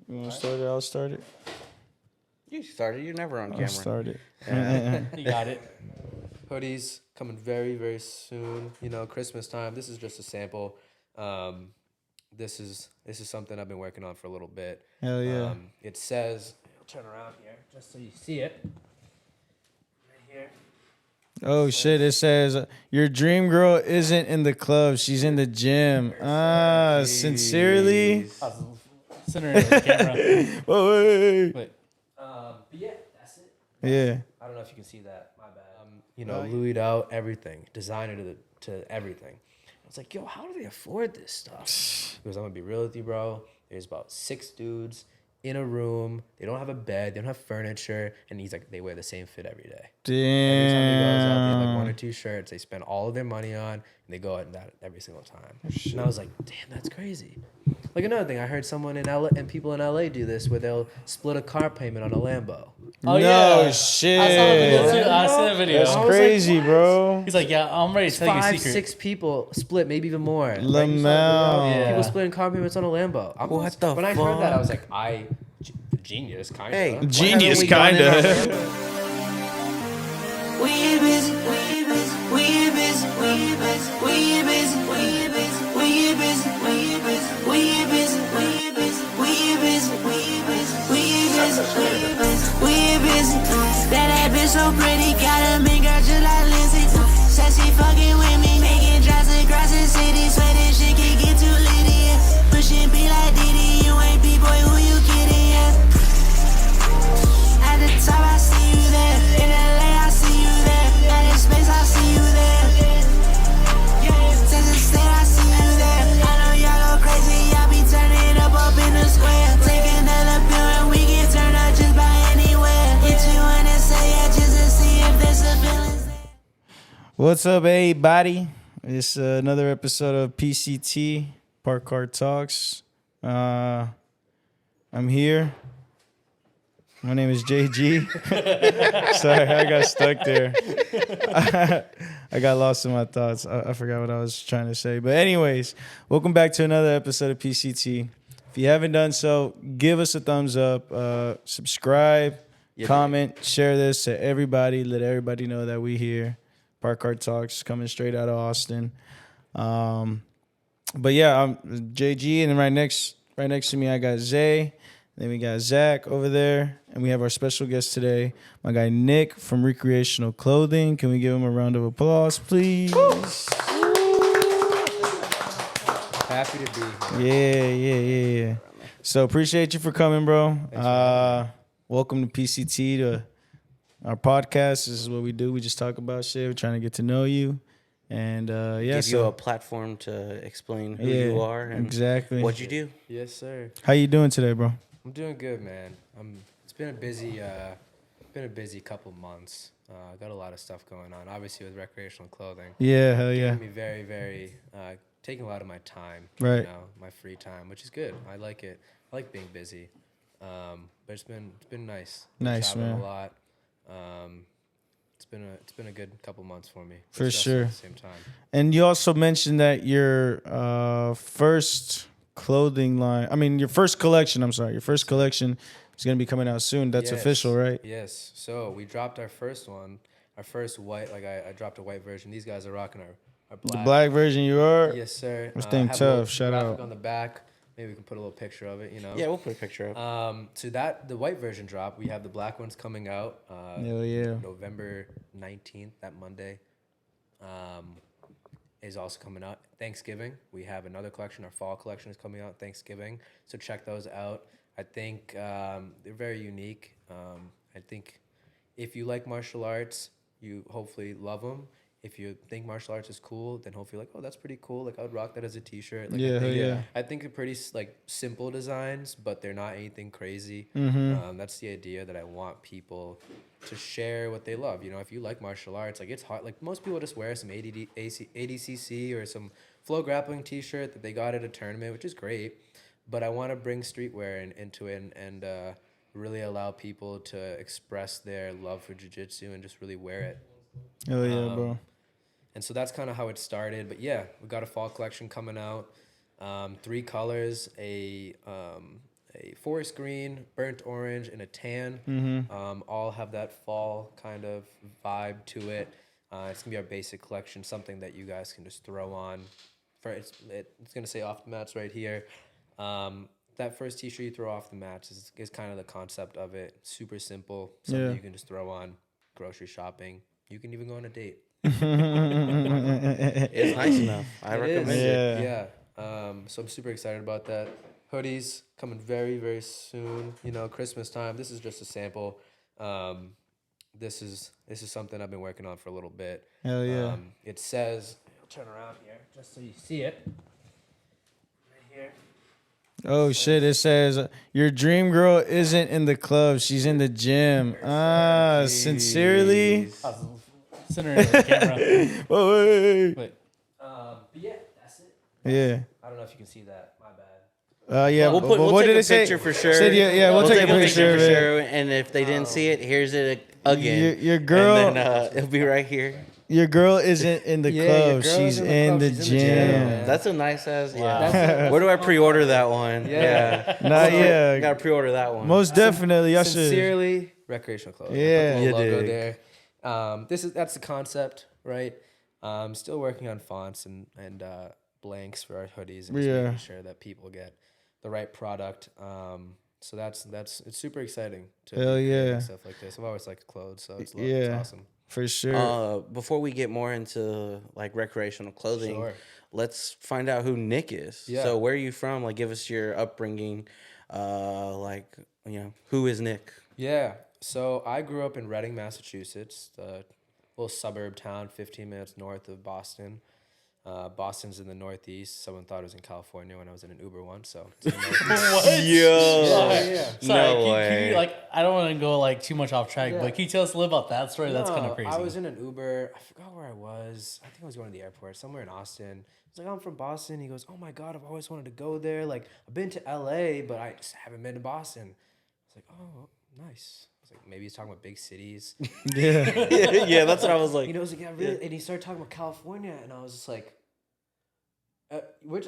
You want to start it? I'll start it. You started. You're never on camera. I'll start it. You got it. Hoodies coming very, very soon. You know, Christmas time. This is just a sample. This is something I've been working on for a little bit. Hell yeah. It says, I'll turn around here just so you see it. Right here. Oh shit! It says your dream girl isn't in the club; she's in the gym. Ah, sincerely. Jeez. Center in the camera. Wait. Wait. But yeah, that's it. Yeah. I don't know if you can see that. My bad. You know, Louis out everything, designer to everything. I was like, yo, how do they afford this stuff? Because I'm gonna be real with you, bro. There's about 6 dudes in a room. They don't have a bed. They don't have furniture. And he's like, they wear the same fit every day. Every time he goes out, they have like 1 or 2 shirts. They spend all of their money on, and they go out in that every single time. And I was like, damn, that's crazy. Like another thing, I heard someone in LA and people in LA do this where they'll split a car payment on a Lambo. Oh, no yeah. shit. I saw the video too. I saw the video. That's crazy, bro. He's like, yeah, I'm ready to tell you a 5, secret. 6 people split, maybe even more. Lamau. Yeah. People splitting car payments on a Lambo. When I heard that, I was like, genius, kind of. Hey, Genius, kinda. We busy, we busy, we busy, we busy, we busy, we busy, we busy, we busy, we busy, we busy, we busy, we busy, we busy, we busy. That bitch so pretty, got a big girl just like Lindsay. Says she fucking with me, making drives across the city. Swear this shit can get too litty. Pushing be like Diddy, you ain't B-boy, who you kidding? At the top, I see you there. In LA, I see you there. At the space, I see you there. Texas State, I see you there. I know y'all go crazy, y'all be turning up in the square. Take another pill and we get turned up just by anywhere. Hit you in and say yeah, just to see if there's a feelings there. What's up, everybody? It's another episode of PCT, Park Car Talks. I'm here. My name is JG. Sorry, I got stuck there. I got lost in my thoughts. I forgot what I was trying to say. But anyways, welcome back to another episode of PCT. If you haven't done so, give us a thumbs up, subscribe, comment, share this to everybody. Let everybody know that we here. Park Car Talks coming straight out of Austin. But yeah, I'm JG, and then right next to me, I got Zay. Then we got Zach over there, and we have our special guest today, my guy Nick from Recreational Clothing. Can we give him a round of applause, please? Happy to be here. Yeah. So appreciate you for coming, bro. Welcome to PCT, to our podcast. This is what we do. We just talk about shit. We're trying to get to know you. And give you a platform to explain who you are and exactly what you do. Yes, sir. How you doing today, bro? I'm doing good, man. It's been a busy couple months. Got a lot of stuff going on. Obviously, with recreational clothing. Yeah, hell yeah. Giving me very, very taking a lot of my time. Right. You know, my free time, which is good. I like it. I like being busy. But it's been nice. Nice, traveling man. A lot. It's been a good couple months for me. For sure. At the same time. And you also mentioned that your first clothing line, your first collection is going to be coming out soon. That's official, right? Yes. So we dropped our first one, our first white, I dropped a white version. These guys are rocking our black. The black version you are? Yes, sir. This thing tough. Shout out. On the back. Maybe we can put a little picture of it, you know. Yeah, we'll put a picture up. So the white version dropped. We have the black ones coming out. Hell yeah. November 19th, that Monday. Is also coming out. Thanksgiving, we have another collection. Our fall collection is coming out Thanksgiving. So check those out. I think they're very unique. I think if you like martial arts, you hopefully love them. If you think martial arts is cool, then hopefully like, oh, that's pretty cool. Like I would rock that as a t-shirt. Like, I think they're pretty like simple designs, but they're not anything crazy. Mm-hmm. That's the idea that I want people to share what they love. You know, if you like martial arts, like it's hard. Like most people just wear some ADCC or some flow grappling t-shirt that they got at a tournament, which is great. But I want to bring streetwear into it and really allow people to express their love for jiu-jitsu and just really wear it. Hell yeah, bro. And so that's kind of how it started. But yeah, we got a fall collection coming out. 3 colors, a a forest green, burnt orange, and a tan. All have that fall kind of vibe to it. It's gonna be our basic collection, something that you guys can just throw on. It's gonna say off the mats right here. That first t-shirt you throw off the mats is kind of the concept of it. Super simple, something you can just throw on grocery shopping. You can even go on a date. It's nice enough. I recommend it. Yeah. So I'm super excited about that. Hoodies coming very, very soon. You know, Christmas time. This is just a sample. This is something I've been working on for a little bit. Hell yeah. It says, I'll turn around here just so you see it. Right here. Oh shit! It says your dream girl isn't in the club; she's in the gym. Sincerely. Center in the camera. Wait. Wait. But yeah, that's it. Yeah. I don't know if you can see that. My bad. Yeah. We'll what take did a it say? picture for sure. Said, yeah, we'll take a picture of for it. sure. And if they didn't see it, here's it again. Your girl, And then it'll be right here. your girl isn't in the Yeah, club; your girl she's isn't in in the the club, she's in the gym, gym. man. That's a nice ass. Yeah. That's Where do I pre-order that one? Yeah. Nah, yeah. Gotta pre-order that one. Most definitely, y'all should. Sincerely, recreational clothing. Yeah. I put the You logo dig. there. That's the concept, right? Still working on fonts and blanks for our hoodies and just making sure that people get the right product. So that's it's super exciting to Hell be creating yeah. stuff like this. I've always liked clothes, so it's Yeah. awesome. For sure. Before we get more into like recreational clothing, Sure. let's find out who Nick is. Yeah. So where are you from? Like, give us your upbringing. Who is Nick? Yeah. So I grew up in Reading, Massachusetts, the little suburb town 15 minutes north of Boston. Boston's in the Northeast. Someone thought it was in California when I was in an Uber once. So it's in the Northeast. What? Yo. Yeah. Sorry, No can way. you, I don't want to go too much off track, Yeah. but can you tell us a little about that story? That's kind No, of crazy. I was in an Uber. I forgot where I was. I think I was going to the airport, somewhere in Austin. I was like, I'm from Boston. He goes, oh my God, I've always wanted to go there. Like, I've been to LA, but I just haven't been to Boston. I was like, oh, nice. I was like, maybe he's talking about big cities. Yeah. Yeah, that's what I was like. You know, I was like, yeah, really? And he started talking about California, and I was just like,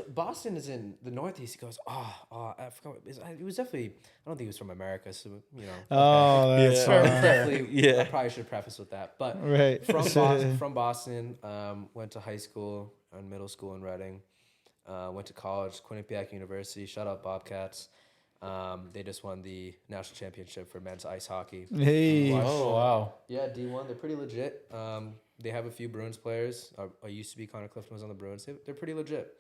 Boston is in the Northeast. He goes, I forgot. It was definitely, I don't think he was from America, so, you know. Oh, that's Yeah. fine. Definitely, Yeah. I probably should preface with that. But Right. from Boston, went to high school and middle school in Reading. Went to college, Quinnipiac University. Shout out Bobcats. They just won the national championship for men's ice hockey. Hey. Oh, wow. Yeah, D1. They're pretty legit. They have a few Bruins players. I used to be Connor Clifton was on the Bruins. They're pretty legit.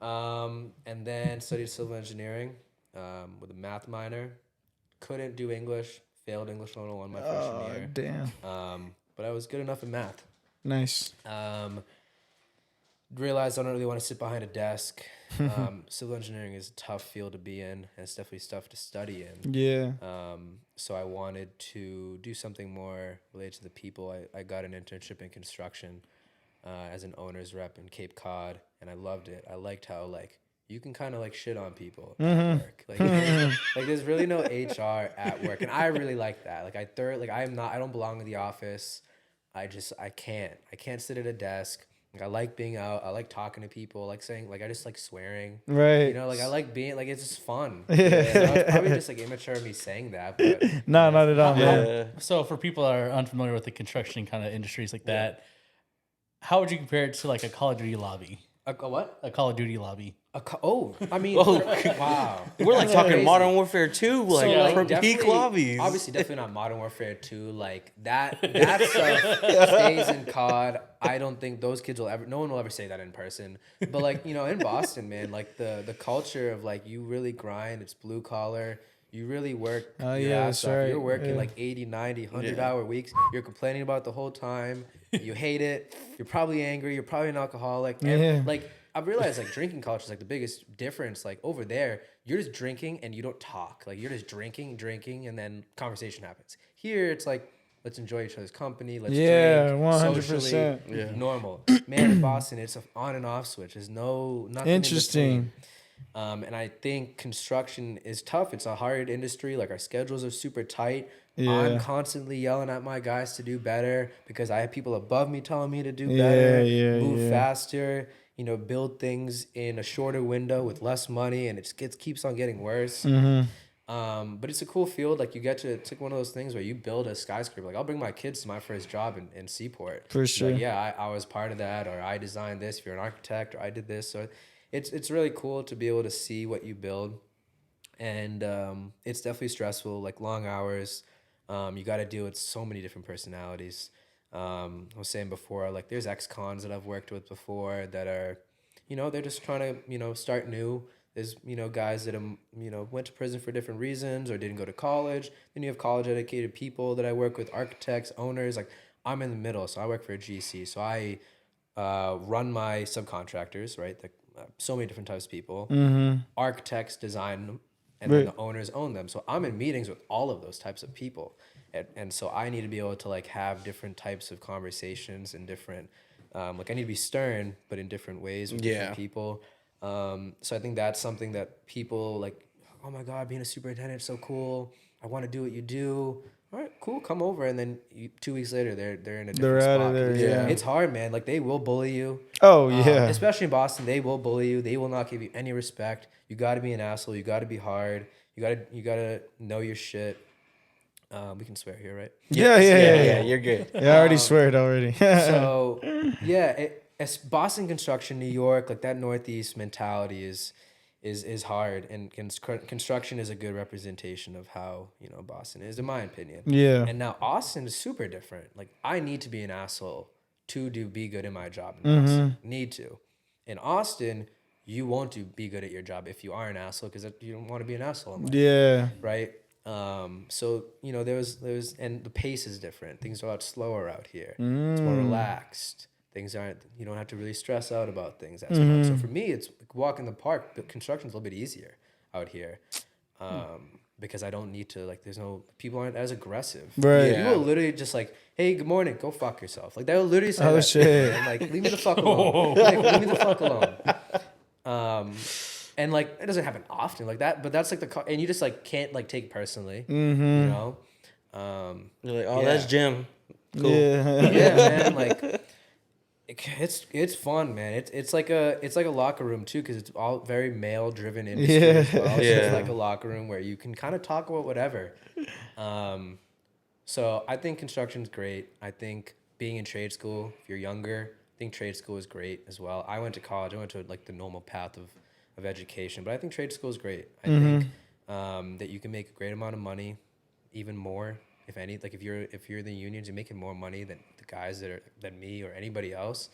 And then studied civil engineering with a math minor. Couldn't do English. Failed English 101 my freshman year. Damn. But I was good enough in math. Nice. Realized I don't really want to sit behind a desk. Civil engineering is a tough field to be in, and it's definitely tough to study in. Yeah. So I wanted to do something more related to the people. I got an internship in construction as an owner's rep in Cape Cod, and I loved it. I liked how you can kind of shit on people at work. There's really no HR at work, and I really like that. I don't belong in the office. I can't sit at a desk. I like being out. I like talking to people. I like saying, I just like swearing. Right. You know, I like being, it's just fun. Yeah. It's probably just immature of me saying that. But No, not at all, man. Yeah. So for people that are unfamiliar with the construction kind of industries like that, how would you compare it to a Call of Duty lobby? a what? A Call of Duty lobby. I mean, wow. We're talking Crazy. Modern Warfare 2, from peak definitely- lobbies. Obviously, definitely not Modern Warfare 2. That stuff stays in COD. I don't think those kids will ever. No one will ever say that in person. But in Boston, man, the culture of you really grind. It's blue collar. You really work. Oh, your yeah, ass that's off. right. You're working Yeah. 80, 90, 100-hour weeks. You're complaining about it the whole time. You hate it. You're probably angry. You're probably an alcoholic. Yeah. I've realized drinking culture is the biggest difference. Over there, you're just drinking and you don't talk. You're just drinking, and then conversation happens. Here, it's let's enjoy each other's company. Let's Yeah, drink 100%. socially, normal. Man, in Boston, it's an on and off switch. There's nothing Interesting. in between. And I think construction is tough. It's a hard industry. Our schedules are super tight. Yeah. I'm constantly yelling at my guys to do better because I have people above me telling me to do Yeah, better, yeah, move yeah. faster. build things in a shorter window with less money, and keeps on getting worse. But it's a cool field. Like it's like one of those things where you build a skyscraper. Like I'll bring my kids to my first job in Seaport. For sure. Like, yeah, I was part of that, or I designed this. If you're an architect, or I did this. So it's really cool to be able to see what you build, and it's definitely stressful. Like long hours. You got to deal with so many different personalities. I was saying before, like there's ex-cons that I've worked with before that are, they're just trying to, start new. There's, guys that, went to prison for different reasons or didn't go to college. Then you have college-educated people that I work with, architects, owners. Like, I'm in the middle, so I work for a GC. So I run my subcontractors, right? So many different types of people. Architects design them, and then the owners own them. So I'm in meetings with all of those types of people. And so I need to be able to, like, have different types of conversations and different... I need to be stern, but in different ways with different people. So I think that's something that people like, oh my God, being a superintendent is so cool. I want to do what you do. All right, cool. Come over. And then 2 weeks later, they're in a different spot. Out of there, yeah. It's hard, man. Like they will bully you. Oh, yeah. Especially in Boston, they will bully you. They will not give you any respect. You got to be an asshole. You got to be hard. You got to know your shit. We can swear here, right? Yeah. You're good. Yeah, I already swear it already. So yeah, as Boston construction, New York, like that Northeast mentality is hard, and construction is a good representation of how Boston is, in my opinion. Yeah. And now Austin is super different. Like I need to be an asshole to be good in my job in Boston. Need to. In Austin, you won't be good at your job if you are an asshole because you don't want to be an asshole in life. Yeah. Right. So there's and the pace is different. Things are a lot slower out here. It's more relaxed. Things aren't, you don't have to really stress out about things as much. So for me, it's like walk in the park, but construction's a little bit easier out here. Because I don't need to, like, people aren't as aggressive. Right. People are literally just like, hey, good morning, go fuck yourself. Like, they'll literally say that. Shit. And like, leave me the fuck alone. Like, leave me the fuck alone. And like, it doesn't happen often like that, but that's like and you just like can't like take personally, You're like, oh, that's Jim. Cool. Yeah, man. Like, it's fun, man. It's like a locker room too, because it's all very male driven industry as well. So it's like a locker room where you can kind of talk about whatever. So I think construction's great. I think being in trade school, if you're younger, I think trade school is great as well. I went to college. I went to like the normal path of education, but I think trade school is great. I think that you can make a great amount of money, even more. If any, like if you're in the unions, you're making more money than the guys than me or anybody else.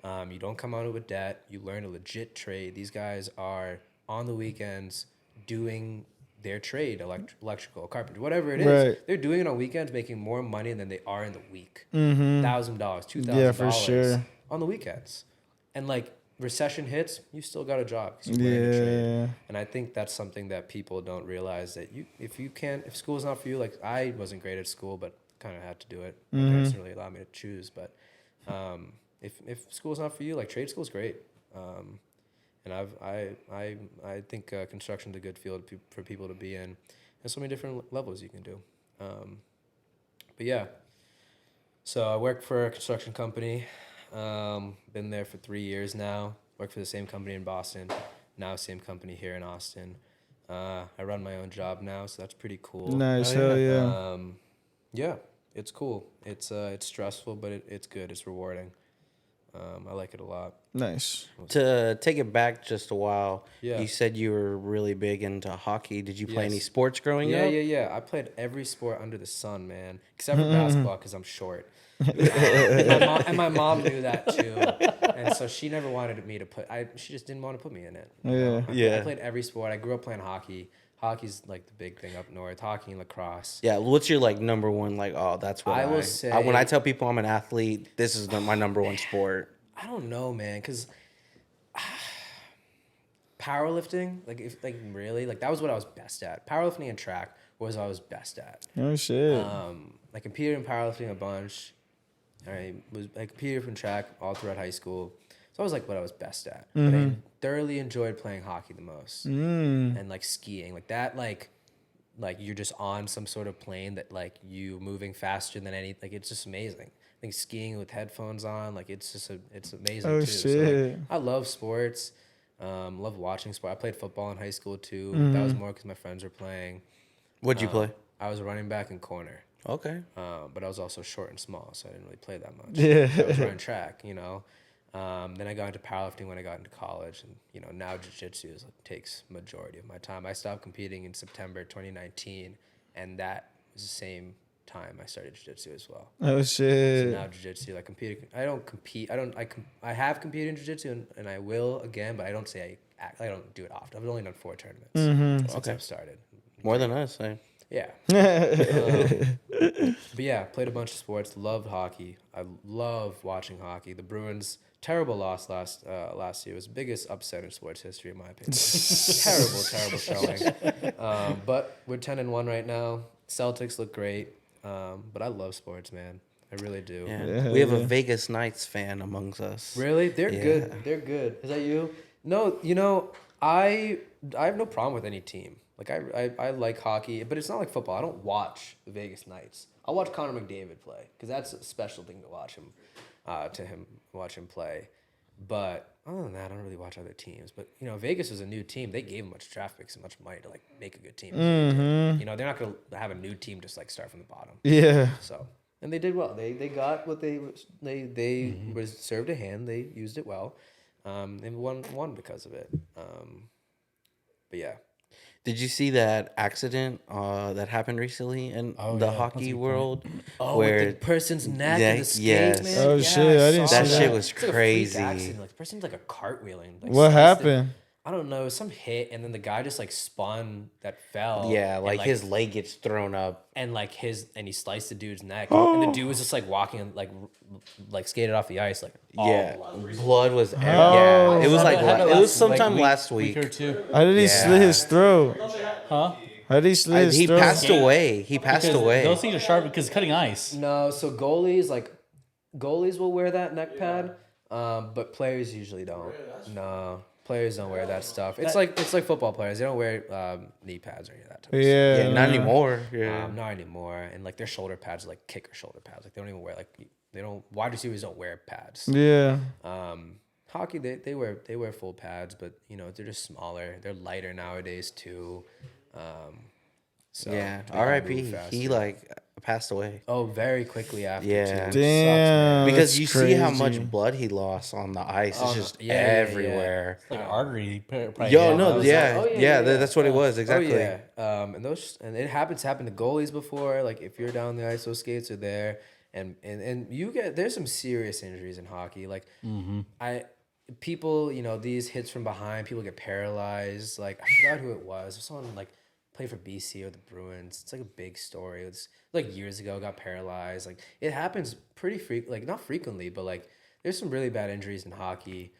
You don't come out with debt. You learn a legit trade. These guys are on the weekends doing their trade, electrical, carpentry, whatever it is. Right. They're doing it on weekends, making more money than they are in the week. $1,000, $2,000. Yeah, for sure. On the weekends, and like recession hits, you still got a job. Trade. And I think that's something that people don't realize, that if school's not for you, like I wasn't great at school, but kind of had to do it. My parents didn't really allow me to choose, but if school's not for you, like trade school's great. And I think construction's a good field for people to be in. There's so many different levels you can do. But yeah, so I work for a construction company. Been there for 3 years now. Work for the same company in Boston. Now same company here in Austin. I run my own job now, so that's pretty cool. Nice. Hell yeah. Yeah, it's cool. It's stressful, but it's good. It's rewarding. I like it a lot. Nice. To take it back just a while, Yeah. you said you were really big into hockey. Did you play any sports growing up? Yeah. I played every sport under the sun, man, except for basketball because I'm short. And my mom knew that too, and so she never wanted me to she just didn't want to put me in it. I played every sport. I grew up playing hockey. Hockey's like the big thing up north. Hockey and lacrosse. Yeah, what's your like number one? Like, oh, that's what I will say. When I tell people I'm an athlete, this is my number one sport. I don't know, man, because powerlifting, that was what I was best at. Powerlifting and track was what I was best at. Oh shit. I competed in powerlifting a bunch. I competed in track all throughout high school. So I was like what I was best at. But I thoroughly enjoyed playing hockey the most. And like skiing. Like that, like you're just on some sort of plane that like you moving faster than it's just amazing. I think skiing with headphones on, like it's amazing Oh too. shit. So, like, I love sports. Love watching sport. I played football in high school too. That was more because my friends were playing. What'd you play? I was running back and corner. Okay. But I was also short and small, so I didn't really play that much. Yeah. I was running track, you know. Then I got into powerlifting when I got into college, and you know now jiu-jitsu takes majority of my time. I stopped competing in September 2019, and that was the same time I started jiu-jitsu as well. Oh So shit. now jiu-jitsu, like competing, I don't compete. I have competed in jiu-jitsu, and I will again, but I don't say I don't do it often. I've only done 4 tournaments since I've started. More than us. Eh? Yeah. But yeah, played a bunch of sports. Loved hockey. I love watching hockey. The Bruins terrible loss last year. It was the biggest upset in sports history, in my opinion. terrible showing. But we're 10-1 right now. Celtics look great. But I love sports, man. I really do. Yeah. We have a Vegas Knights fan amongst us. Really? They're Yeah. good. They're good. Is that you? No, you know, I have no problem with any team. Like I like hockey, but it's not like football. I don't watch the Vegas Knights. I'll watch Connor McDavid play because that's a special thing to watch him, watch him play. But other than that, I don't really watch other teams. But you know, Vegas is a new team. They gave much draft picks and much money to like make a good team. You know, they're not gonna have a new team just like start from the bottom. Yeah. So and they did well. They got what they was served a hand. They used it well, and won because of it. But yeah. Did you see that accident that happened recently in the hockey world? Oh, where with the person's neck Yeah, and the skate, yes. man. Oh, Yeah, shit, I didn't saw that see shit was It's like a freak crazy. accident. Like the person's like a cartwheeling. Like, What sliced it. happened? I don't know. Some hit, and then the guy just like spun that fell. Yeah, and, like his leg gets thrown up. and he sliced the dude's neck, and the dude was just like walking like skated off the ice, like all Yeah, blood. blood was. Yeah, it was like Had it was sometime last week week. or two. How did he slit his throat? Huh? How did he slit his He throat? passed away. He passed Because away. those things are sharp because cutting ice. No, so goalies will wear that neck pad, but players usually don't. No, players don't wear that stuff. It's like football players. They don't wear knee pads or any of that type of stuff. Yeah. Yeah, not anymore. Yeah. Not anymore. And like their shoulder pads are like kicker shoulder pads. Like they don't even wear wide receivers don't wear pads. Yeah. Hockey they wear full pads, but you know, they're just smaller. They're lighter nowadays too. So Yeah. they can R.I.P. move faster. He passed away. Oh, very quickly after. Yeah. Too. Which sucks, Damn. man. Because that's you see how much crazy. blood he lost on the ice. It's just yeah, everywhere. Like an artery. Probably Yo, hit. no, was yeah, like- oh, yeah, that's what it was exactly. Oh, yeah. And it happened to goalies before. Like if you're down the ice, those skates are there, and there's some serious injuries in hockey. Like people, you know, these hits from behind, people get paralyzed. Like I forgot who it was. It was someone like played for BC or the Bruins. It's like a big story. It's like years ago, got paralyzed. Like it happens pretty like not frequently, but like there's some really bad injuries in hockey.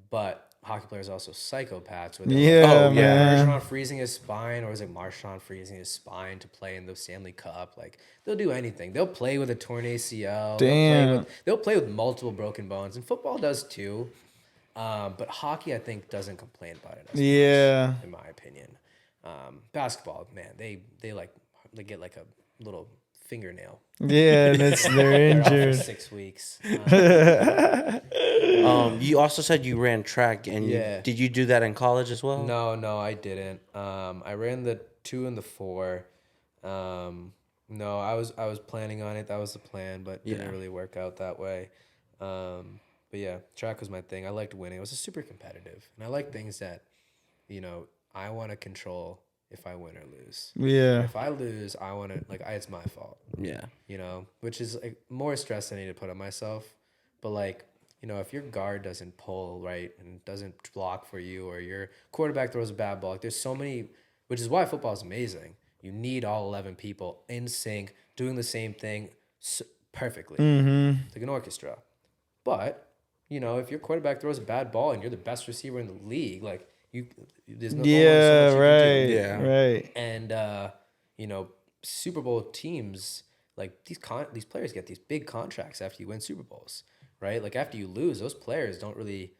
But hockey players are also psychopaths. Where Yeah, like, man. Marchand freezing his spine, or is it Marchand freezing his spine to play in the Stanley Cup? Like they'll do anything. They'll play with a torn ACL. Damn. They'll play with multiple broken bones, and football does too. But hockey, I think, doesn't complain about it as Yeah. much, in my opinion. Basketball, man, they get like a little fingernail. Yeah, and they're They're out for injured. 6 weeks. You also said you ran track, and Yeah. did you do that in college as well? No, I didn't. I ran the 2 and the 4. No, I was planning on it. That was the plan, but didn't really work out that way. But yeah, track was my thing. I liked winning. It was super competitive, and I like things that, you know, I want to control if I win or lose. Yeah. If I lose, I want to it's my fault. Yeah. You know, which is like more stress than I need to put on myself. But like, you know, if your guard doesn't pull right and doesn't block for you, or your quarterback throws a bad ball, like there's so many, which is why football is amazing. You need all 11 people in sync, doing the same thing perfectly, like an orchestra. But you know, if your quarterback throws a bad ball and you're the best receiver in the league, like there's no only so Yeah, much you can right. do. Yeah. Right. And you know, Super Bowl teams, like these players get these big contracts after you win Super Bowls, right? Like after you lose, those players don't really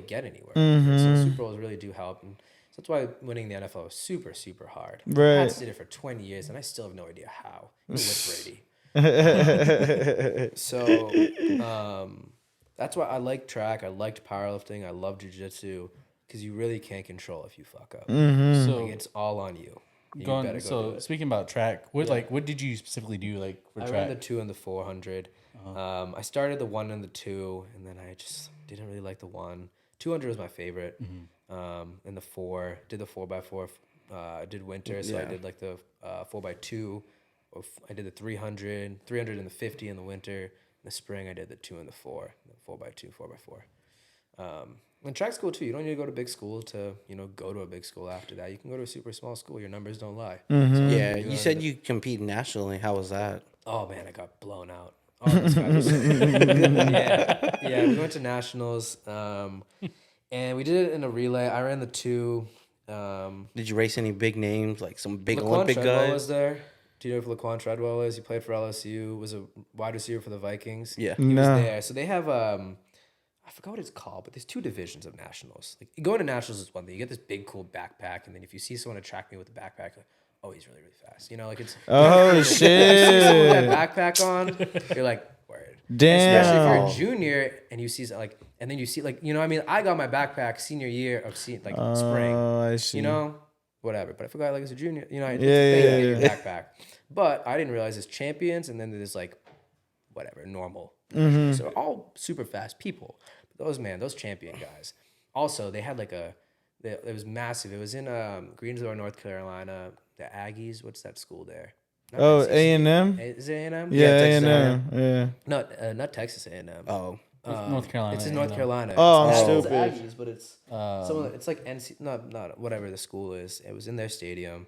get anywhere. So Super Bowls really do help, and so that's why winning the NFL is super, super hard. Right. Pats did it for 20 years, and I still have no idea how. Even with Brady. So that's why I like track. I liked powerlifting. I love jiu-jitsu because you really can't control if you fuck up. So Like, it's all on you. You going. better go do So it. speaking about track, what did you specifically do like for I track? ran the 2 and the 400. I started the 1 and the 2, and then I just didn't really like the 1. 200 was my favorite. And the 4, did the 4x4. I did winter, so I did like the 4x2. I did the 300 and the 50 in the winter. In the spring, I did the 2 and the 4, the 4x2, 4x4. And track's cool too. You don't need to go to big school to, go to a big school after that. You can go to a super small school. Your numbers don't lie. Yeah, you said you compete nationally. How was that? Oh man, I got blown out. Oh, those guys are yeah. We went to nationals, and we did it in a relay. I ran the 2. Did you race any big names, like some big Laquan Olympic Treadwell guys? was there. Do you know who Laquan Treadwell is? He played for LSU. Was a wide receiver for the Vikings. Yeah. He was there. So they have I forgot what it's called, but there's 2 divisions of nationals. Like, going to nationals is one thing. You get this big cool backpack, and then if you see someone attract me with a backpack, like, oh, he's really, really fast. Like it's Oh you see someone with shit! that backpack on, you're like, word. Damn. Especially if you're a junior and you see and then you see I got my backpack senior year of spring. Oh, I see. Whatever. But I forgot as a junior, it's a Yeah, thing to yeah, get your yeah. backpack. But I didn't realize there's champions and then there's whatever, normal. Mm-hmm. So all super fast people. But those champion guys. Also, they had it was massive. It was in Greensboro, North Carolina. The Aggies, what's that school there? Not Oh, Texas. A&M. Is it A&M? Yeah, Texas A&M. Yeah. Not Texas A&M. Oh, North Carolina. It's in North Carolina. Oh, I'm It's stupid. Aggies, but it's it's like NC, not whatever the school is. It was in their stadium.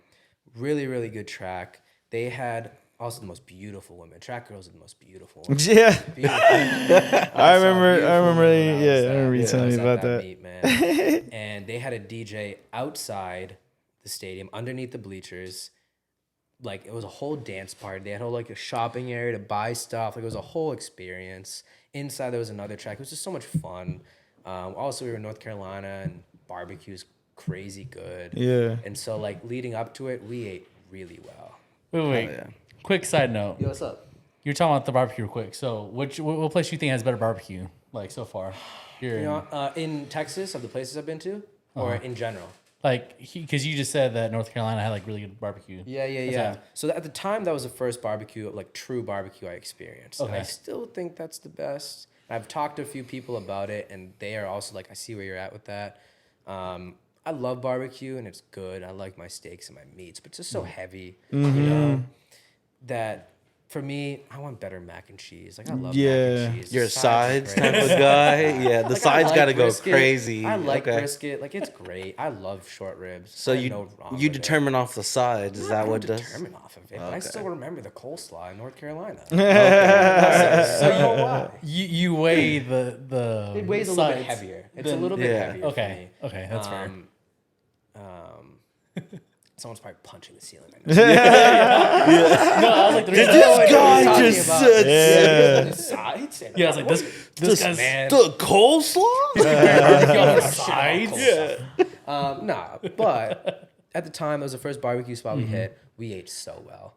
Really, really good track. They had also the most beautiful women. Track girls are the most beautiful women. Yeah. Beautiful. I remember you telling me about that. Meet, man. And they had a DJ outside the stadium, underneath the bleachers. Like, it was a whole dance party. They had a shopping area to buy stuff. Like, it was a whole experience. Inside there was another track. It was just so much fun. Also, we were in North Carolina, and barbecue's crazy good. Yeah. And so, leading up to it, we ate really well. Wait. yeah. Quick side note. Yo, what's up? You're talking about the barbecue real quick. So what place do you think has better barbecue so far? In Texas, of the places I've been to, or in general? Because you just said that North Carolina had really good barbecue. Yeah. So at the time, that was the first barbecue, true barbecue I experienced. Okay. And I still think that's the best. I've talked to a few people about it, and they are also I see where you're at with that. I love barbecue, and it's good. I like my steaks and my meats, but it's just so heavy, that for me, I want better mac and cheese. I love mac and cheese. You're a The sides are type great. of guy. Yeah, the I sides like got to go brisket. crazy. I like Okay. brisket. It's great. I love short ribs. So I have you no wrong you with it. determine off the sides. Is I'm that not what gonna does? determine off of it, but I still remember the coleslaw in North Carolina. So you know why? you weigh the It weighs a little bit sides. heavier. It's a little bit Yeah. heavier. For me. Okay, that's fair. Someone's probably punching the ceiling right now. No, I was like, This guy talking just about- said The sides. And yeah, I was like, this guy's man. the coleslaw. barbecue on the Shit sides. about Nah, but at the time, it was the first barbecue spot we hit. We ate so well.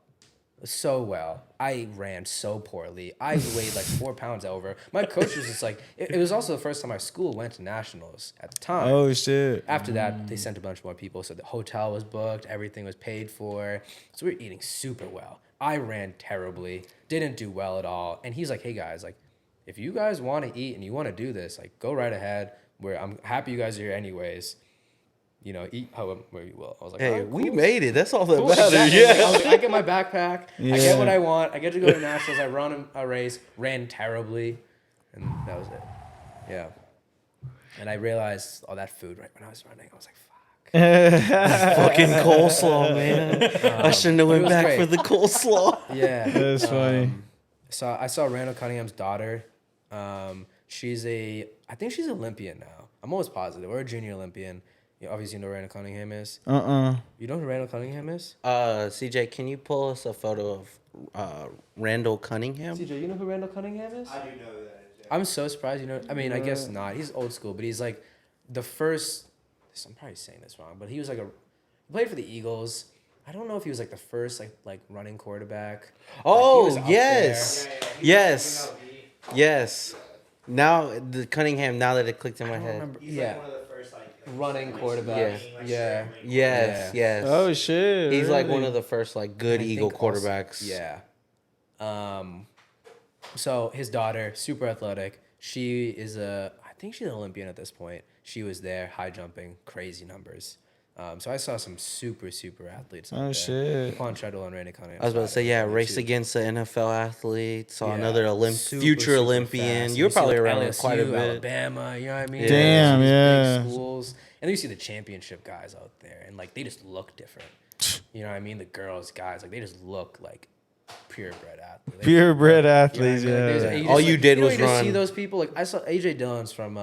So well. I ran so poorly. I weighed 4 pounds over. My coach was just it was also the first time our school went to nationals at the time. Oh shit. After that, they sent a bunch more people. So the hotel was booked. Everything was paid for. So we were eating super well. I ran terribly. Didn't do well at all. And he's like, hey, guys, if you guys want to eat and you want to do this, go right ahead. I'm happy you guys are here anyways. Eat however you will. I was like, Hey, all right, we cool. made it. That's all that Cool, matters. exactly. Yeah. I was like, I get my backpack. I get what I want. I get to go to nationals. I run a race. Ran terribly, and that was it. Yeah. And I realized all that food right when I was running. I was like, fuck. Fucking coleslaw, man. I shouldn't have it went was back great. for the coleslaw. Yeah. That's funny. So I saw Randall Cunningham's daughter. I think she's Olympian now. I'm almost positive. Or a junior Olympian. You obviously know who Randall Cunningham is. You know who Randall Cunningham is? CJ, can you pull us a photo of Randall Cunningham? CJ, you know who Randall Cunningham is? I do know who that is. Yeah. I'm so surprised. I mean, I guess not. He's old school, but he's the first. I'm probably saying this wrong, but he was he played for the Eagles. I don't know if he was like the first like running quarterback. Oh, was up yes. Yes. Yes. Now, the Cunningham, now that it clicked in my head. Remember? Yeah. Running quarterback. Yeah. Yes, yes. Oh shit! He's like one really? of the first like good I Eagle think also- quarterbacks. yeah. So his daughter, super athletic. She is I think she's an Olympian at this point. She was there, high jumping, crazy numbers. So I saw some super athletes. Out Oh there. shit! Quan Treadwell and Randy Cunningham. I was about to say, yeah, race against the NFL athlete. Saw another Super, future super Olympian. fast. You were see, probably like, around LSU, quite a bit. Alabama, you know what I mean? Yeah. Damn, These yeah. Big schools. And then you see the championship guys out there, and like they just look different. You know what I mean? The girls, guys, like they just look like purebred athletes. Purebred You know what I athletes. mean? Like, Yeah. just, All you did know, was you just run. see those people. Like I saw AJ Dillon's from.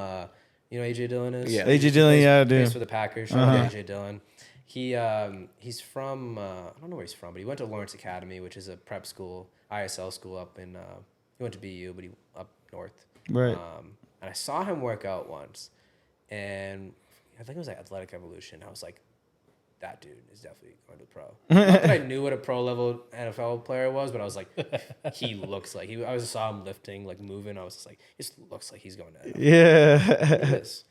You know who AJ Dillon is? Yeah. AJ Dillon, yeah, I do. Plays for the Packers. Shout out to AJ Dillon. He's from I don't know where he's from, but he went to Lawrence Academy, which is a prep school, ISL school up in. He went to BU, but he up north. Right. And I saw him work out once, and I think it was like Athletic Evolution. I was like, that dude is definitely going to pro. Not that I knew what a pro level NFL player was, but I was like, he looks like he. I just saw him lifting, like moving. I was just like, it just looks like he's going to NFL. Yeah. He is.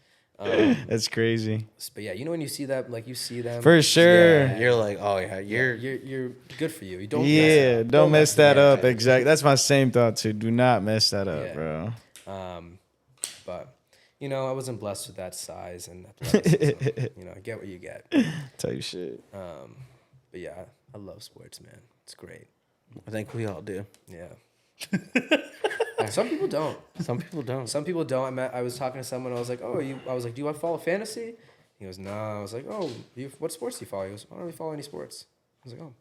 That's crazy. But yeah, you know when you see that, like you see them For sure. Yeah, you're like, oh yeah, you're good for you. You don't. Yeah, mess it up. don't mess that it up. Exactly. That's my same thought too. Do not mess that up, Yeah. bro. But you know, I wasn't blessed with that size and athleticism. You know, get what you get. Type shit. But yeah, I love sports, man. It's great. I think we all do. Yeah. Some people don't. Some people don't. Some people don't. I was talking to someone. I was like, "Oh, you?" I was like, "Do you want to follow fantasy?" He goes, "No." I was like, "Oh, what sports do you follow?" He goes, "I don't really follow any sports." I was like, "Oh."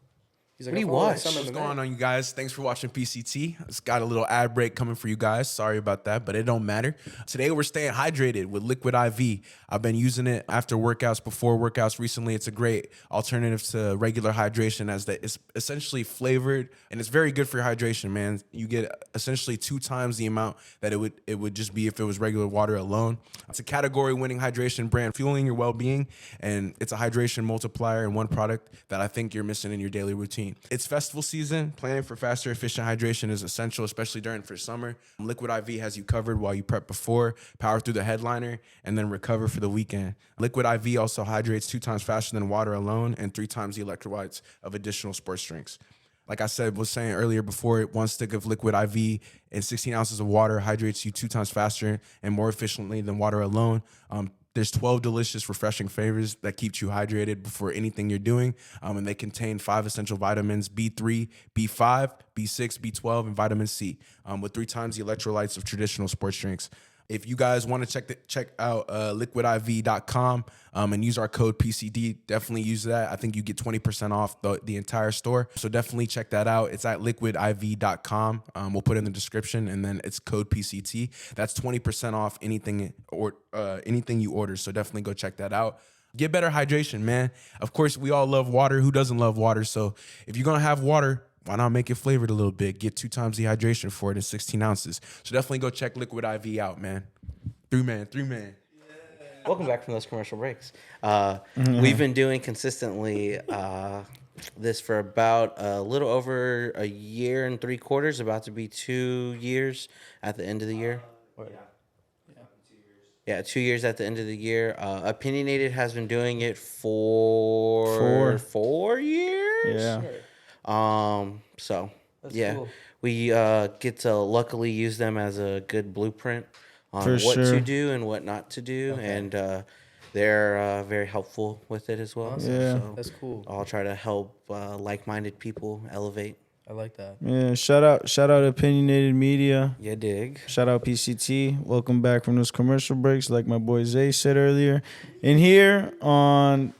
He's like, What do "I you follow, like, watch? some What's MMA." going on, you guys? Thanks for watching PCT. It's got a little ad break coming for you guys. Sorry about that, but it don't matter. Today, we're staying hydrated with Liquid IV. I've been using it after workouts, before workouts recently. It's a great alternative to regular hydration as that it's essentially flavored, and it's very good for your hydration, man. You get essentially 2 times the amount that it would just be if it was regular water alone. It's a category-winning hydration brand, fueling your well-being, and it's a hydration multiplier in one product that I think you're missing in your daily routine. It's festival season. Planning for faster, efficient hydration is essential, especially for summer. Liquid IV has you covered while you prep before, power through the headliner, and then recover for the weekend. Liquid IV also hydrates 2 times faster than water alone and 3 times the electrolytes of additional sports drinks. Like I was saying earlier before, 1 stick of Liquid IV and 16 ounces of water hydrates you 2 times faster and more efficiently than water alone. There's 12 delicious, refreshing flavors that keep you hydrated before anything you're doing. And they contain 5 essential vitamins, B3, B5, B6, B12, and vitamin C, with 3 times the electrolytes of traditional sports drinks. If you guys want to check out liquidiv.com and use our code PCD, definitely use that. I think you get 20% off the entire store. So definitely check that out. It's at liquidiv.com. We'll put it in the description, and then it's code PCT. That's 20% off anything you order. So definitely go check that out. Get better hydration, man. Of course, we all love water. Who doesn't love water? So if you're going to have water, why not make it flavored a little bit? Get 2 times the hydration for it in 16 ounces. So definitely go check Liquid IV out, man. 3-man. Welcome back from those commercial breaks. We've been doing consistently this for about a little over a year and 3/4, about to be 2 years at the end of the year. Yeah, 2 years at the end of the year. Opinionated has been doing it for 4 years. Yeah. So That's yeah, cool. we get to luckily use them as a good blueprint on For what to sure. do and what not to do, and they're very helpful with it as well. Yeah. So That's cool. I'll try to help like-minded people elevate. I like that. Yeah. Shout out Opinionated Media. Yeah, dig. Shout out PCT. Welcome back from those commercial breaks, like my boy Zay said earlier. And here on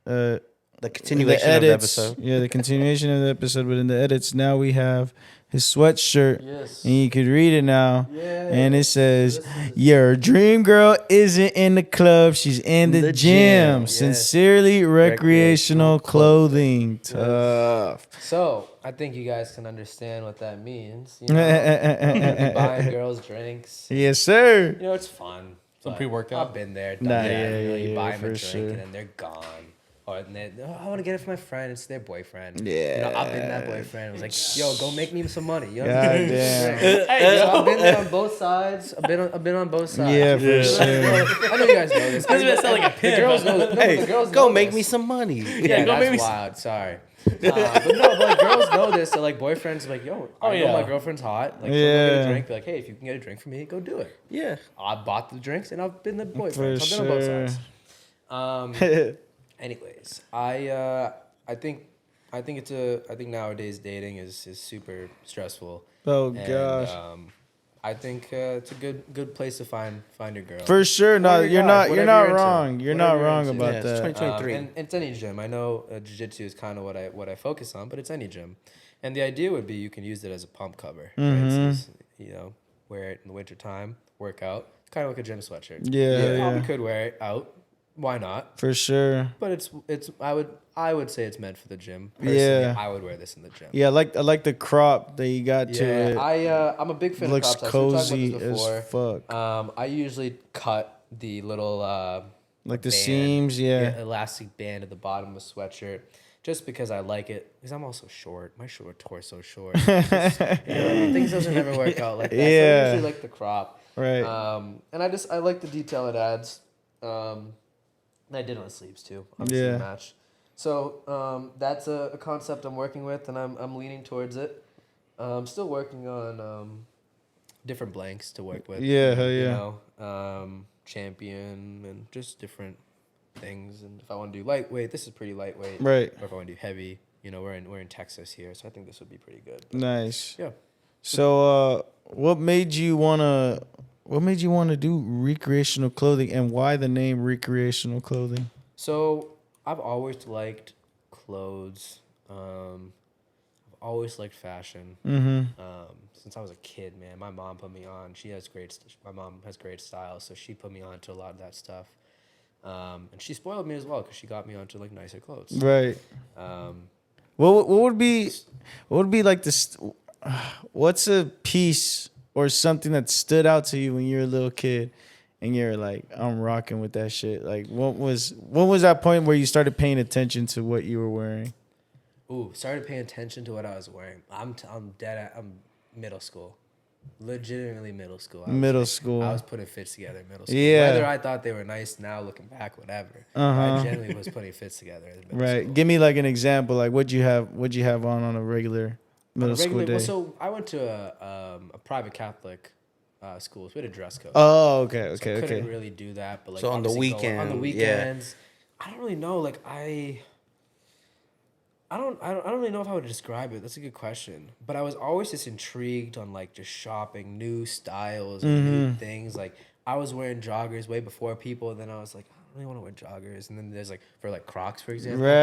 The continuation of the episode. Yeah, the continuation of the episode, but in the edits, now we have his sweatshirt. Yes. And you can read it now. Yeah. And it says, your dream girl isn't in the club, she's in the gym. Yes. Sincerely, recreational clothing. Tough. So I think you guys can understand what that means. You know, buying girls drinks. Yes, sir. You know, it's fun. Some but pre-workout? I've been there, done Nah, that. yeah, You know, yeah, you buy them for a drink sure. and then they're gone. Oh, and then I want to get it for my friend. It's their boyfriend. Yeah. You know, I've been that boyfriend. I was like, yo, go make me some money. You know? God damn. So I've been there on both sides. I've been on both sides. Yeah, for sure. I know you guys know this. Doesn't it sound like a The pimp? girls know. No, Hey, the girls go know make this. me some money. Yeah, go that's make me wild. Sorry. But no, but like girls know this. So like boyfriends, are like, yo, I know yeah. my girlfriend's hot. Like, she'll go get Yeah. a drink. Be like, hey, if you can get a drink for me, go do it. Yeah. I bought the drinks and I've been the boyfriend. For So I've been sure. on both sides. Anyways, I think nowadays dating is super stressful. Oh And, gosh. I think it's a good place to find a girl. For sure. No, Whatever you're guy, not whatever not you're into. wrong. You're not Whatever you're wrong into. about Yeah, it's that. 2023. And it's any gym. I know Jiu-Jitsu is kind of what I focus on, but it's any gym. And the idea would be you can use it as a pump cover. For instance, you know, wear it in the wintertime, work out. It's kind of like a gym sweatshirt. Yeah, You probably yeah. could wear it out. Why not? For sure. But I would say it's meant for the gym. Personally, Yeah. I would wear this in the gym. Yeah, I like the crop that you got to it. I'm a big fan Looks of crop tops. cozy We've talked about as this before. fuck. I usually cut the little Like the band, seams, yeah. elastic band at the bottom of a sweatshirt, just because I like it. Because I'm also short. My short torso short. Things doesn't ever work out like that. So I Yeah. usually like the crop. Right. And I like the detail it adds. And I did on the sleeves too. Obviously Yeah. match. So that's a concept I'm working with, and I'm leaning towards it. I'm still working on different blanks to work with. Yeah, hell You yeah. know, champion and just different things. And if I want to do lightweight, this is pretty lightweight. Right. Or if I want to do heavy, you know, we're in Texas here, so I think this would be pretty good. Nice. Yeah. So, what made you wanna do recreational clothing, and why the name recreational clothing? So I've always liked clothes. I've always liked fashion. Since I was a kid, man, my mom put me on. My mom has great style, so she put me on to a lot of that stuff. And she spoiled me as well because she got me onto like nicer clothes. Right. What would be like this? What's a piece or something that stood out to you when you were a little kid, and you're like, I'm rocking with that shit? Like, what was that point where you started paying attention to what you were wearing? Ooh, started paying attention to what I was wearing. I'm middle school, legitimately middle school. Middle school. I was putting fits together in middle school. Yeah. Whether I thought they were nice now, looking back, whatever. I genuinely was putting fits together in middle Right. school. Give me like an example. Like, what'd you have on a regular middle school day? Well, so I went to a private Catholic school. So we had a dress code. Oh, okay, So I okay, couldn't okay. really do that. But like So on the obviously on the weekend, yeah. weekends, I don't really know. Like I don't really know if I would describe it. That's a good question. But I was always just intrigued on like just shopping new styles and new things. Like I was wearing joggers way before people, and then I was like, I don't really want to wear joggers. And then there's like for like Crocs, for example. I was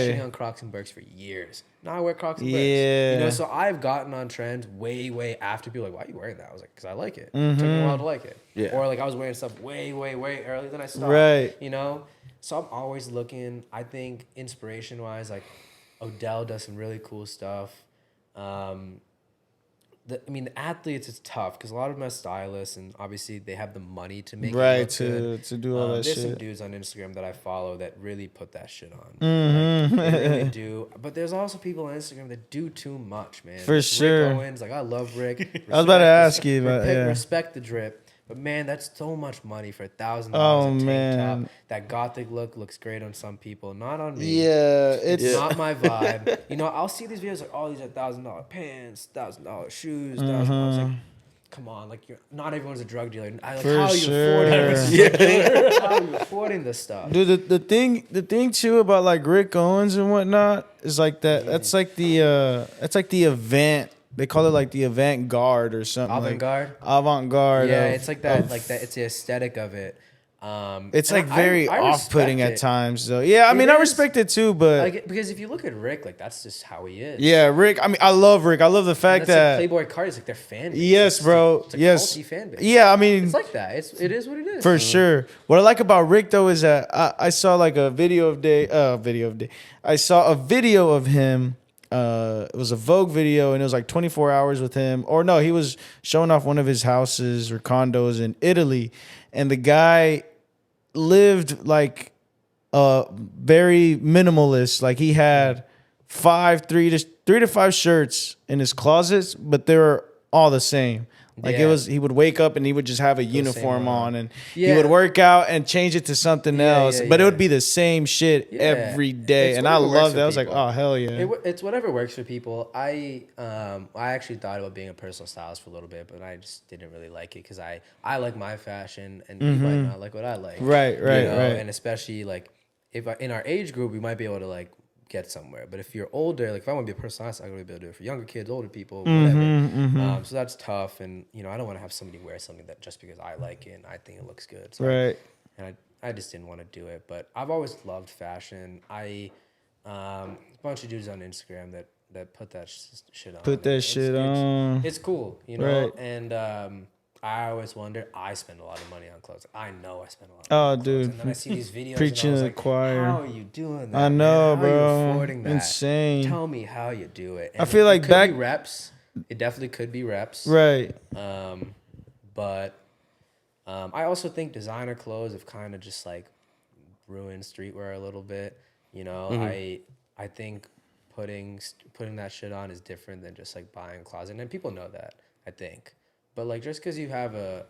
Right. shitting on Crocs and Birks for years. Now I wear Crocs and Birks. Yeah. You know, so I've gotten on trends way after people are like, why are you wearing that? I was like, because I like it. It took me a while to like it. Yeah. Or like I was wearing stuff way earlier than I stopped. Right. You know? So I'm always looking, I think inspiration wise, like Odell does some really cool stuff. The athletes, it's tough because a lot of them have stylists, and obviously they have the money to make it Right, look good. to do all that There's some shit. dudes on Instagram that I follow that really put that shit on. Mm-hmm. Like, they really do. But there's also people on Instagram that do too much, man. For Rick sure. Owens, like I love Rick. I was about to ask you about Respect the drip. But man, that's so much money for $1,000 Oh, a tank man. top. That gothic look looks great on some people, not on me. Yeah, It's not my vibe. You know, I'll see these videos like, oh, these are $1,000 pants, $1,000 shoes, $1,000. Like, come on, like not everyone's a drug dealer. Like, For how are you sure. affording? How are you affording this stuff? Dude, the thing too about like Rick Owens and whatnot is like that. That's like the event. They call it like the avant-garde or something. Avant-garde? Like, avant-garde. Yeah, of- it's like that. of- Like that. It's the aesthetic of it. It's and like very I off-putting respect at it. times, though. Yeah, I It mean, I is. respect it too, but Like, because if you look at Rick, like that's just how he is. yeah, Rick. I mean, I love Rick. I love the And fact that's like that Playboy Cardi's like their fan base. yes, bro. It's a Yes, culty fan base. yeah. I mean, It's like that. It is what it is. for sure. What I like about Rick though is that I saw like a video of day. I saw a video of him. It was a Vogue video, and it was like 24 hours with him. Or no, he was showing off one of his houses or condos in Italy, and the guy lived like very minimalist. Like he had three to five shirts in his closets, but they were all the same. Like Yeah. he would wake up and he would just have a uniform one. on, and he Yeah. would work out and change it to something else, but it yeah. would be the same shit Yeah. every day. It's And I whatever works loved for it. I was like, people. oh hell yeah. It's whatever works for people. I actually thought about being a personal stylist for a little bit, but I just didn't really like it because I like my fashion and you might not like what I like. Right, right, you know? right. And especially like in our age group, we might be able to like get somewhere. But if you're older, like if I want to be a personal stylist, I'm gonna be able to do it for younger kids, older people, whatever. So that's tough, and you know I don't want to have somebody wear something that just because I like it and I think it looks good. So Right. and I just didn't want to do it. But I've always loved fashion. A bunch of dudes on Instagram that put that shit on. Put that shit on. It's cool, you know. Right. And I always wonder. I spend a lot of money on clothes. I know I spend a lot. Of Oh, money on clothes. dude. And then I see these videos. Preaching and I was to the like, choir. How are you doing that? I know, man? How bro. Are you affording that? Insane. Tell me how you do it. I feel like it could back- be reps. It definitely could be reps. Right. But I also think designer clothes have kind of just like ruined streetwear a little bit. You know, I think putting that shit on is different than just like buying a closet, and people know that, I think. But like just because you have a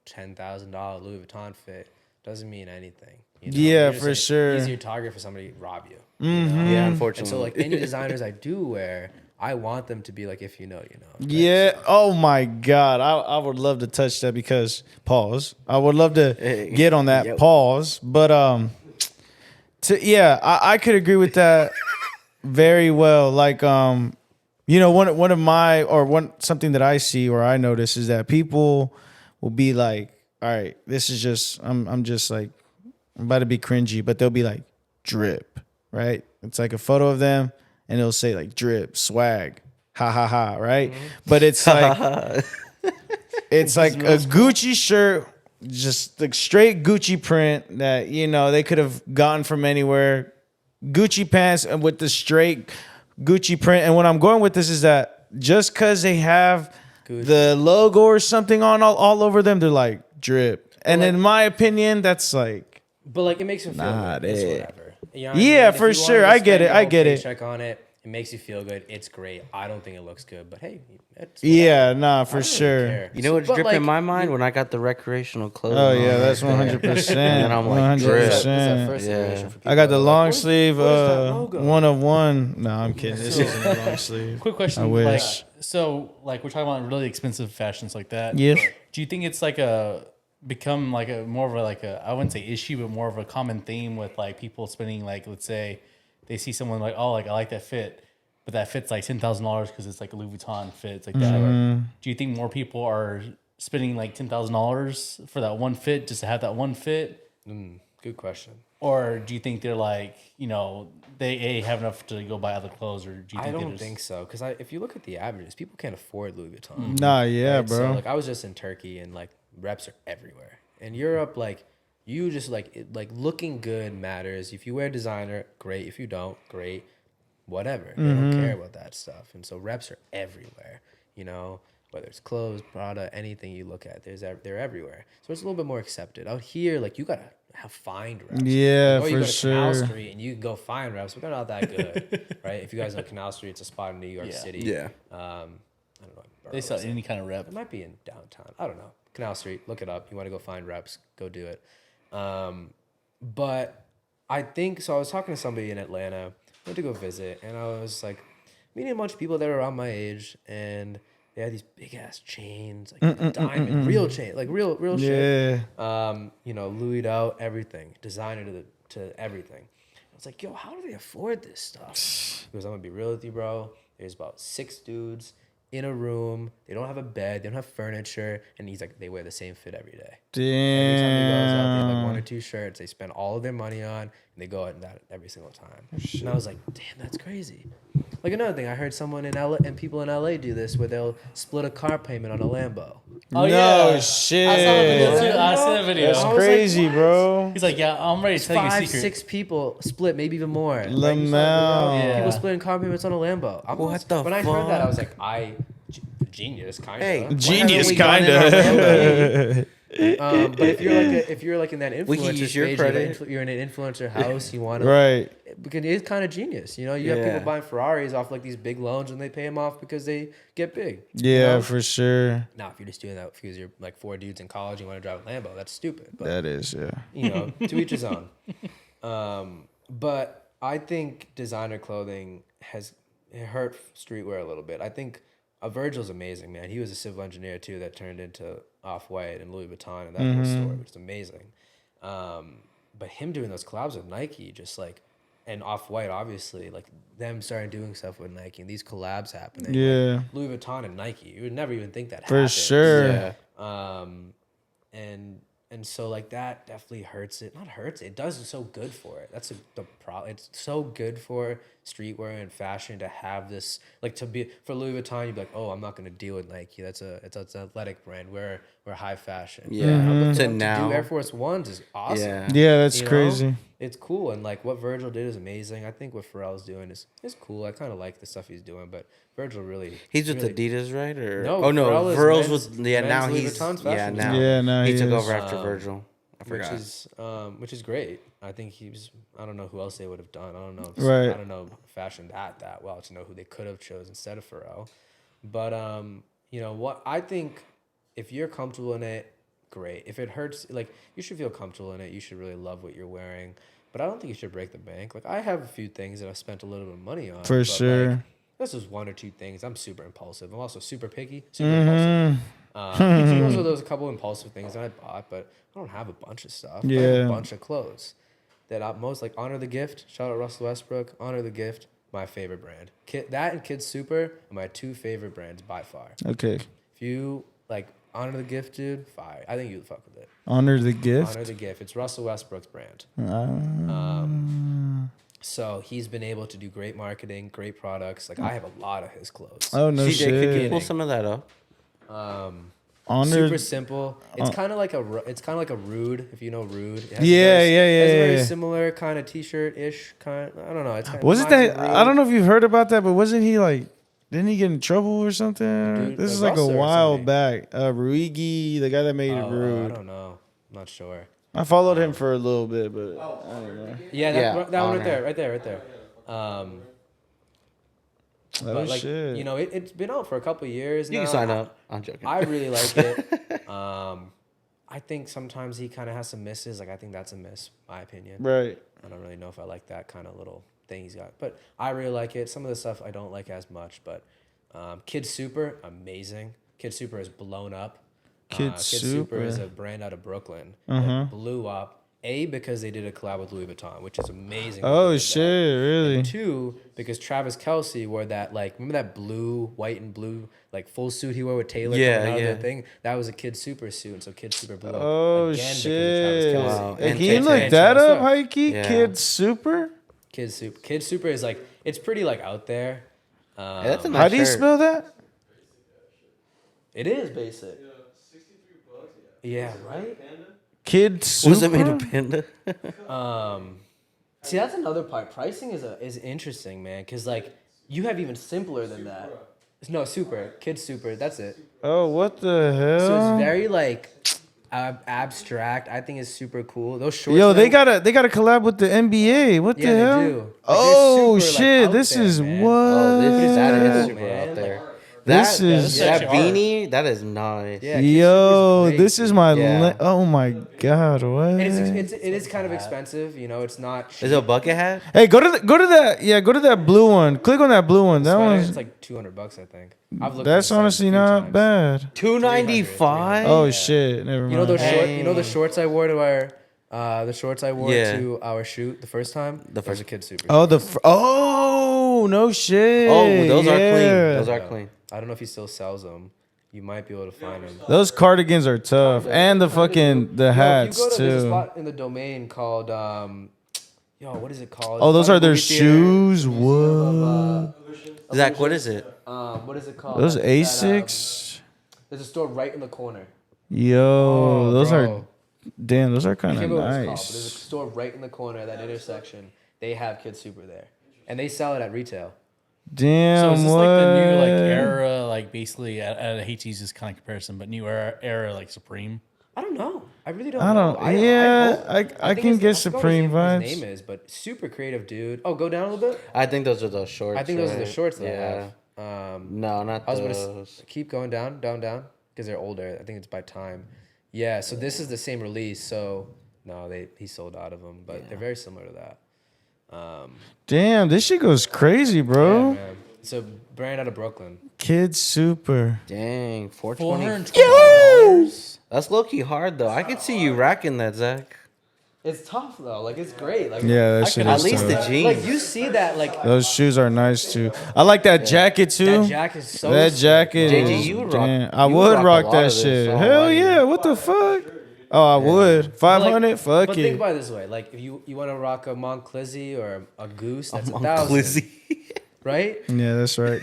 $10,000 Louis Vuitton fit doesn't mean anything. You know? Yeah, You're just for an sure. Easier target for somebody to rob you. You know? Yeah, And unfortunately. so like any designers I do wear, I want them to be like, if you know, you know. Yeah. Oh my God. I would love to touch that because pause. I would love to get on that Yep. pause. But I could agree with that very well. Like you know, one of my something that I see or I notice is that people will be like, all right, this is just I'm just like I'm about to be cringy, but they'll be like drip, right? It's like a photo of them and it'll say like drip, swag, ha ha ha, right? But it's like it's like a Gucci shirt, just the straight Gucci print that, you know, they could have gotten from anywhere. Gucci pants and with the straight Gucci print. And what I'm going with this is that just because they have the logo or something on all over them, they're like drip. And in my opinion, that's like, But like it makes them feel Not good. It's it. whatever. You know what I Yeah, mean? If for you sure. wanted to I get spend it. your I whole get it. paycheck on it. It makes you feel good. It's great. I don't think it looks good, but hey, it's yeah, nah, I for don't really sure. care. You know what's But, drip like, in my mind when I got the recreational clothes? Oh on yeah, right that's there. 100%. And I'm like, drip. It's that 100%. first Yeah. iteration for people I got that the are like, long "Where's- sleeve, where's that logo?" 101. No, I'm kidding. This isn't a long sleeve. Quick question. I wish. Like, so, like, we're talking about really expensive fashions like that. Yeah. Do you think it's like become like a more of a like a I wouldn't say issue, but more of a common theme with like people spending like, let's say they see someone like, oh, like I like that fit, but that fit's like $10,000 because it's like a Louis Vuitton fit. It's like that. Do you think more people are spending like $10,000 for that one fit just to have that one fit? Good question. Or do you think they're like, you know, they have enough to go buy other clothes, or do you I think don't think so, because if you look at the averages, people can't afford Louis Vuitton. Nah, yeah, Right? bro. So like I was just in Turkey and like reps are everywhere. In Europe, like you just like looking good matters. If you wear designer, great. If you don't, great. Whatever. They don't care about that stuff. And so reps are everywhere. You know, whether it's clothes, Prada, anything you look at, they're everywhere. So it's a little bit more accepted. Out here, like you gotta have find reps. Yeah, Like, you for go to Canal sure. Street and you can go find reps, but they're not that good, right? If you guys know Canal Street, it's a spot in New York City. Yeah. I don't know. they sell any kind of rep? It might be in downtown. I don't know. Canal Street. Look it up. You want to go find reps? Go do it. But I think so. I was talking to somebody in Atlanta. Went to go visit, and I was like meeting a bunch of people that were around my age, and they had these big ass chains, like diamond, real chain, like real shit. Yeah. You know, Louis out, everything, designer to everything. I was like, yo, how do they afford this stuff? Because I'm gonna be real with you, bro. There's about 6 dudes in a room. They don't have a bed. They don't have furniture. And he's like, they wear the same fit every day. Every time they goes out, they have like 1 or 2 shirts. They spend all of their money on, and they go out in that every single time. And I was like, damn, that's crazy. Like another thing, I heard someone in LA and people in LA do this where they'll split a car payment on a Lambo. Oh, No yeah. shit. I saw the video too. I saw the video. That's I was like, crazy, what? bro. He's like, yeah, I'm ready to tell you a 5, secret. 6 people split, maybe even more. Lamau. Yeah. People splitting car payments on a Lambo. When I heard that, I was like, genius, kind of. Hey, Genius, Why haven't we gone kind in our Lambo? of. But if you're like in that We can influencer use your stage, credit. you're in an influencer house, you want to Right. because it's kind of genius. You know, you have Yeah. people buying Ferraris off like these big loans and they pay them off because they get big. Yeah, you know? for sure. Now, if you're just doing that because you're like 4 dudes in college and you want to drive a Lambo, that's stupid. But That is, yeah. you know, to each his own. But I think designer clothing it hurt streetwear a little bit. I think Virgil's amazing, man. He was a civil engineer too that turned into Off-White and Louis Vuitton and that whole story, which is amazing. But him doing those collabs with Nike, just like, and Off-White, obviously, like them starting doing stuff with Nike and these collabs happening. Yeah. Like Louis Vuitton and Nike, you would never even think that For happens. sure. Yeah. And so like that definitely hurts it. Not hurts it. It does so good for it. That's the problem. It's so good for streetwear and fashion to have this, like, to be for Louis Vuitton. You'd be like, oh, I'm not gonna deal with Nike. It's an athletic brand. We're high fashion. Yeah. But To to now. do Air Force Ones is awesome. Yeah. Yeah, that's You know? crazy. It's cool, and like what Virgil did is amazing. I think what Pharrell's doing is cool. I kind of like the stuff he's doing, but Virgil really He's with really, Adidas, right? Or No, oh no, Pharrell is Virgil's men's- with now men's Louis he's Vuitton's yeah fashion now Yeah, now he he took is. over after Virgil. I forgot. which is great. I think I don't know who else they would have done. I don't know. Right. I don't know fashion that well to know who they could have chose instead of Pharrell. But you know what? I think if you're comfortable in it, great. If it hurts, like, you should feel comfortable in it. You should really love what you're wearing. But I don't think you should break the bank. Like, I have a few things that I've spent a little bit of money on. For but, sure. Like, this is 1 or 2 things. I'm super impulsive. I'm also super picky. Super impulsive. So there's a couple impulsive things that I bought, but I don't have a bunch of stuff. I have Yeah. a bunch of clothes that I most like. Honor the Gift. Shout out Russell Westbrook. Honor the Gift. My favorite brand. That and Kidsuper are my 2 favorite brands by far. Okay. If you like Honor the Gift, dude, fire. I think you'd fuck with it. Honor the gift. Honor the Gift. It's Russell Westbrook's brand. So he's been able to do great marketing, great products. Like, I have a lot of his clothes. Oh no CJ, could you shit. pull some of that up? Honor. Super simple. It's kind of like a Rude, if you know Rude. It has Yeah, a very, yeah, it has a yeah, very yeah. similar kind of t-shirt-ish kind. I don't know. It's kind Wasn't reminds that? me of I don't Rude. know if you've heard about that, but wasn't he like? Didn't he get in trouble or something? Dude, This the is like a Russell or while somebody? back. Ruigi, the guy that made it I rude. don't know. I'm not sure. I followed him for a little bit, but I don't know. Yeah, Yeah, that one Honor. right there. Oh But like, shit. you know, it's been out for a couple of years You now. can sign up. I'm joking. I really like it. I think sometimes he kind of has some misses. Like, I think that's a miss, my opinion. Right. I don't really know if I like that kind of little thing he's got, but I really like it. Some of the stuff I don't like as much, but Kidsuper, amazing. Kidsuper is blown up. Kidsuper is Kidsuper. a brand out of Brooklyn Uh-huh. that blew up. A, because they did a collab with Louis Vuitton, which is amazing. that Oh they did shit! that. Really? And 2, because Travis Kelce wore that, like, remember that white and blue, like, full suit he wore with Taylor Yeah, coming out yeah. of the thing? That was a Kidsuper suit, and so Kidsuper blew up Oh again shit! because of Travis Wow. Kelce. Hey, And can you Tay-Tay look and that Travis up, Kelce. Heike? Yeah. Kidsuper? Kidsuper is like, it's pretty, like, out there. Yeah, that's a nice How do you shirt. spell that? It is basic. Yeah, right? Kidsuper. Was it made of panda? See, that's another part. Pricing is interesting, man, because, like, you have even simpler than that. No, Super. Kidsuper. That's it. Oh, what the hell? So it's very, like, abstract. I think it's super cool. Those shorts. Yo, they though- got a collab with the NBA. What Yeah, the they hell? do. Like, they're Oh super, like, shit! out This there, is man. what? Oh, that is cool, super man. out there. This That, is- that actually beanie. That is nice. Yeah, Yo, Kidsuper's great, this is dude. my. Yeah. Oh my god! What? And it is kind of expensive. You know, it's not. Is it a bucket hat? Hey, go to that. Yeah, go to that blue one. Click on that blue one. That Sweater, one's. it's like $200, I think. I've looked. That's at the honestly site a few not times. bad. $295. Oh shit! Never mind. You know those Hey. You know the shorts I wore to our. The shorts I wore Yeah. to our shoot the first time. The Those first- are Kidsuper. Oh no shit! Oh, those are clean. Yeah. Those are clean. I don't know if he still sells them. You might be able to find them. Those cardigans are tough, and the fucking the hats If you go to, there's a too. spot in the domain called what is it called? Oh, It's those by are the their movie theater. shoes. What? Zach, what is it? What is it called? Those That, Asics. there's a store right in the corner. Yo, those are bro. damn. Those are I kind can't of remember what it's called, but there's a nice. store right in the corner of that intersection. They have Kidsuper there, and they sell it at retail. Damn. So is this what? like the new like era, like basically I hate to use this kind of comparison, but new era like Supreme? I don't know. I really don't I know. don't. Yeah, I think can his- get I forgot what Supreme vibes. his name is, but super creative dude. Oh, go down a little bit. I think those are those shorts. I think those are the right? shorts that Yeah. I have. No, not I was those. gonna keep going down, because they're older. I think it's by time. Yeah. So this is the same release. So no, he sold out of them, but they're very similar to that. Damn, this shit goes crazy, Yeah, bro. man. It's a brand out of Brooklyn. Kidsuper. Dang, 420. $420. That's low key hard though. I could see you racking that, Zach. It's tough though. Like it's great. Like Yeah, that shit At is least tough. the jeans. like you see that like Those shoes are nice too. I like that jacket too. that jacket is so That sick, jacket bro. JJ, is. you would rock- damn. I you would would rock a rock lot that of this, shit. I don't Hell like it. yeah! What the fuck? Oh, I would. 500. Fuck But think it. about it this way: like if you want to rock a Monclizzy or a Goose, that's I'm $1,000, Clizzy. right? Yeah, that's right.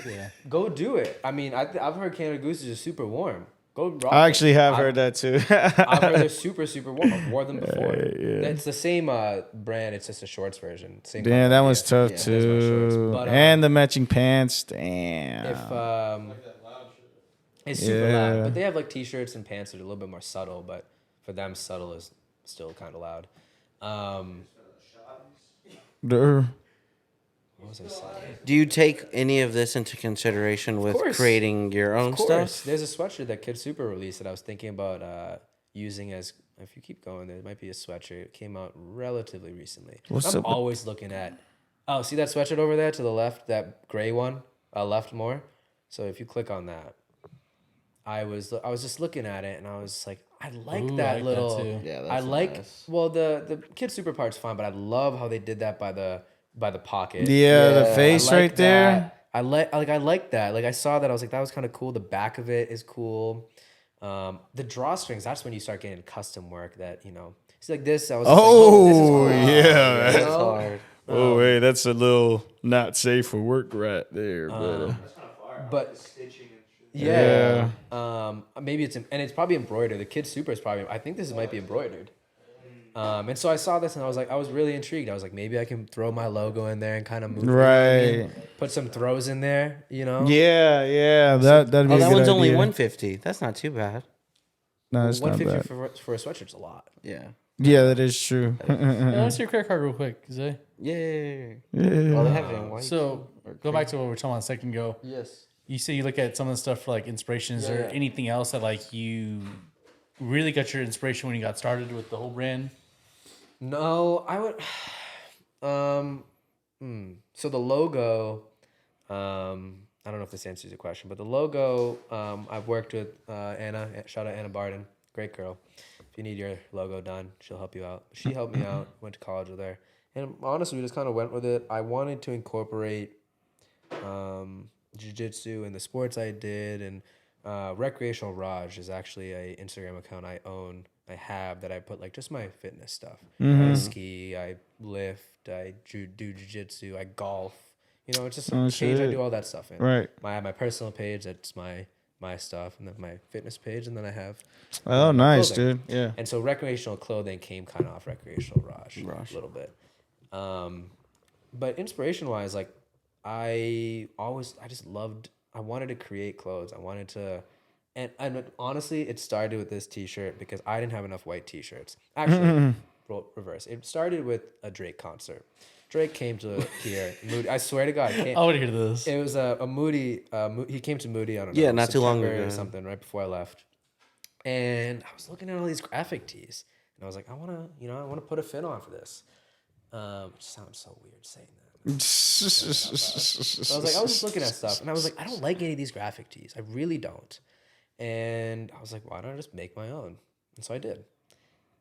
Go do it. I mean, I've heard Canada Goose is just super warm. Go rock. I actually it. have heard that too. I've heard they're super warm. I've wore them before. yeah. It's the same brand. It's just a shorts version. Same. Damn, that company. one's tough Yeah, that's my shorts. too. But, And the matching pants. Damn. If it's super Yeah. loud, but they have like t-shirts and pants that are a little bit more subtle. But for them, subtle is still kind of loud. Durr. What was I saying? Do you take any of this into consideration with course. creating your own Of course, stuff? there's a sweatshirt that Kidsuper released that I was thinking about using as. If you keep going, there might be a sweatshirt. It came out relatively recently. What's I'm up? always looking at. Oh, see that sweatshirt over there to the left, that gray one, left more. So if you click on that, I was just looking at it and I was like, I like Ooh, I that like that little. too. Yeah, I that's like. nice. Well, the Kidsuper part's fine, but I love how they did that by the pocket. Yeah, the Yeah, face I like right there. that. I like that. Like I saw that, I was like, that was kind of cool. The back of it is cool. The drawstrings, that's when you start getting custom work that, it's like this. I was just Oh, like, this is hard. yeah. You That's know? hard. Oh, wait, that's a little not safe for work right there. But yeah. Maybe it's probably embroidered. The Kidsuper is probably, I think this might be embroidered. And so I saw this and I was really intrigued. I was like, maybe I can throw my logo in there and kind of move it, you know what I mean? Right. Put some throws in there, Yeah. That'd be Oh, a that good one's only idea. 150. That's not too bad. No, it's not 150 bad. for a sweatshirt's a lot. Yeah. Yeah, that is true. Yeah, let's see your credit card real quick, Zay. Yeah. Yeah. Well, they have it in white. So go back to what we were talking about a second ago. Yes. You say you look at some of the stuff for like inspiration. Is there Yeah. anything else that like you really got your inspiration when you got started with the whole brand? No, I would. So the logo, I don't know if this answers your question, but the logo, I've worked with Anna. Shout out Anna Barden, great girl. If you need your logo done, she'll help you out. She helped me out. Went to college with her, and honestly, we just kind of went with it. I wanted to incorporate jiu-jitsu and the sports I did, and Recreational Raj is actually a Instagram account I have that I put like just my fitness stuff. I ski, I lift, I do jiu-jitsu, I golf. It's just a page I shit. do all that stuff in. Right. My personal page, that's my stuff, and then my fitness page, and then I have Oh, nice, clothing. dude. Yeah. And so recreational clothing came kind of off Recreational Raj a little bit. But inspiration wise, like I wanted to create clothes. I wanted to, and honestly, it started with this T-shirt because I didn't have enough white T-shirts. Actually, reverse. It started with a Drake concert. Drake came to here. Moody, I swear to God, I want to hear this. it was a Moody. He came to Moody. I don't know. Yeah, not too long September ago. or something right before I left. And I was looking at all these graphic tees, and I was like, I want to put a fit on for this. Which sounds so weird saying that. So I was just looking at stuff, and I was like, I don't like any of these graphic tees. I really don't. And I was like, why don't I just make my own? And so I did.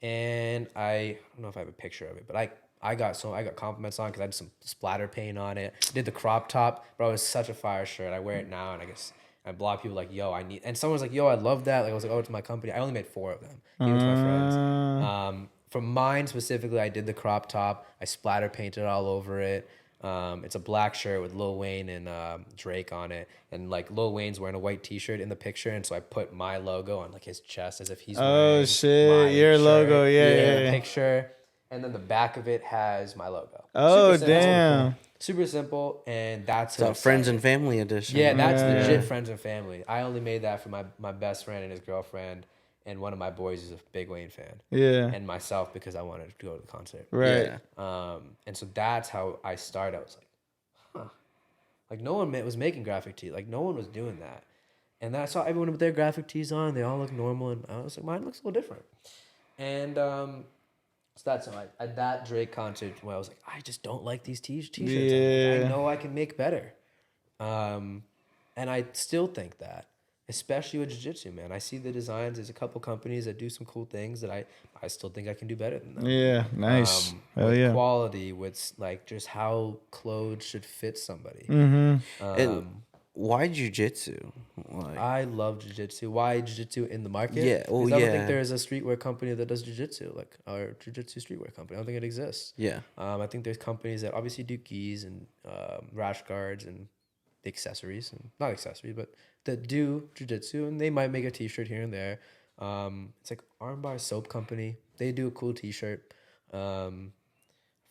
And I don't know if I have a picture of it, but I got compliments on because I did some splatter paint on it. Did the crop top, bro. It was such a fire shirt. I wear it now, and I guess I block people like, yo, and someone was like, yo, I love that. Like I was like, oh, it's my company. I only made 4 of them. Gave it to my friends. For mine specifically, I did the crop top. I splatter painted all over it. It's a black shirt with Lil Wayne and Drake on it, and like Lil Wayne's wearing a white T-shirt in the picture, and so I put my logo on like his chest as if he's wearing my shit, your shirt logo, yeah, in yeah. the picture, and then the back of it has my logo. Oh, Super simple. damn. Super simple, and that's So what friends started. and family edition. Yeah, that's Yeah. legit friends and family. I only made that for my best friend and his girlfriend, and one of my boys is a big Wayne fan, Yeah. and myself because I wanted to go to the concert. Right. Yeah. And so that's how I started. I was like, huh. Like no one was making graphic tees. Like no one was doing that. And then I saw everyone with their graphic tees on. They all look normal. And I was like, mine looks a little different. And so that's how at that Drake concert where I was like, I just don't like these t-shirts. Yeah. I know I can make better. And I still think that. Especially with jiu-jitsu, man. I see the designs. There's a couple companies that do some cool things that I still think I can do better than them. Yeah. Nice. Hell With yeah. quality, with like just how clothes should fit somebody. Mm-hmm. And why jujitsu? Like, I love jiu-jitsu. Why jiu-jitsu in the market? Yeah, well, 'Cause I don't yeah. think there is a streetwear company that does jiu-jitsu, like or jiu-jitsu streetwear company. I don't think it exists. yeah. I think there's companies that obviously do gis and rash guards and the accessories, and not accessories, but that do jiu-jitsu, and they might make a t-shirt here and there. It's like Armbar Soap Company. They do a cool t-shirt. I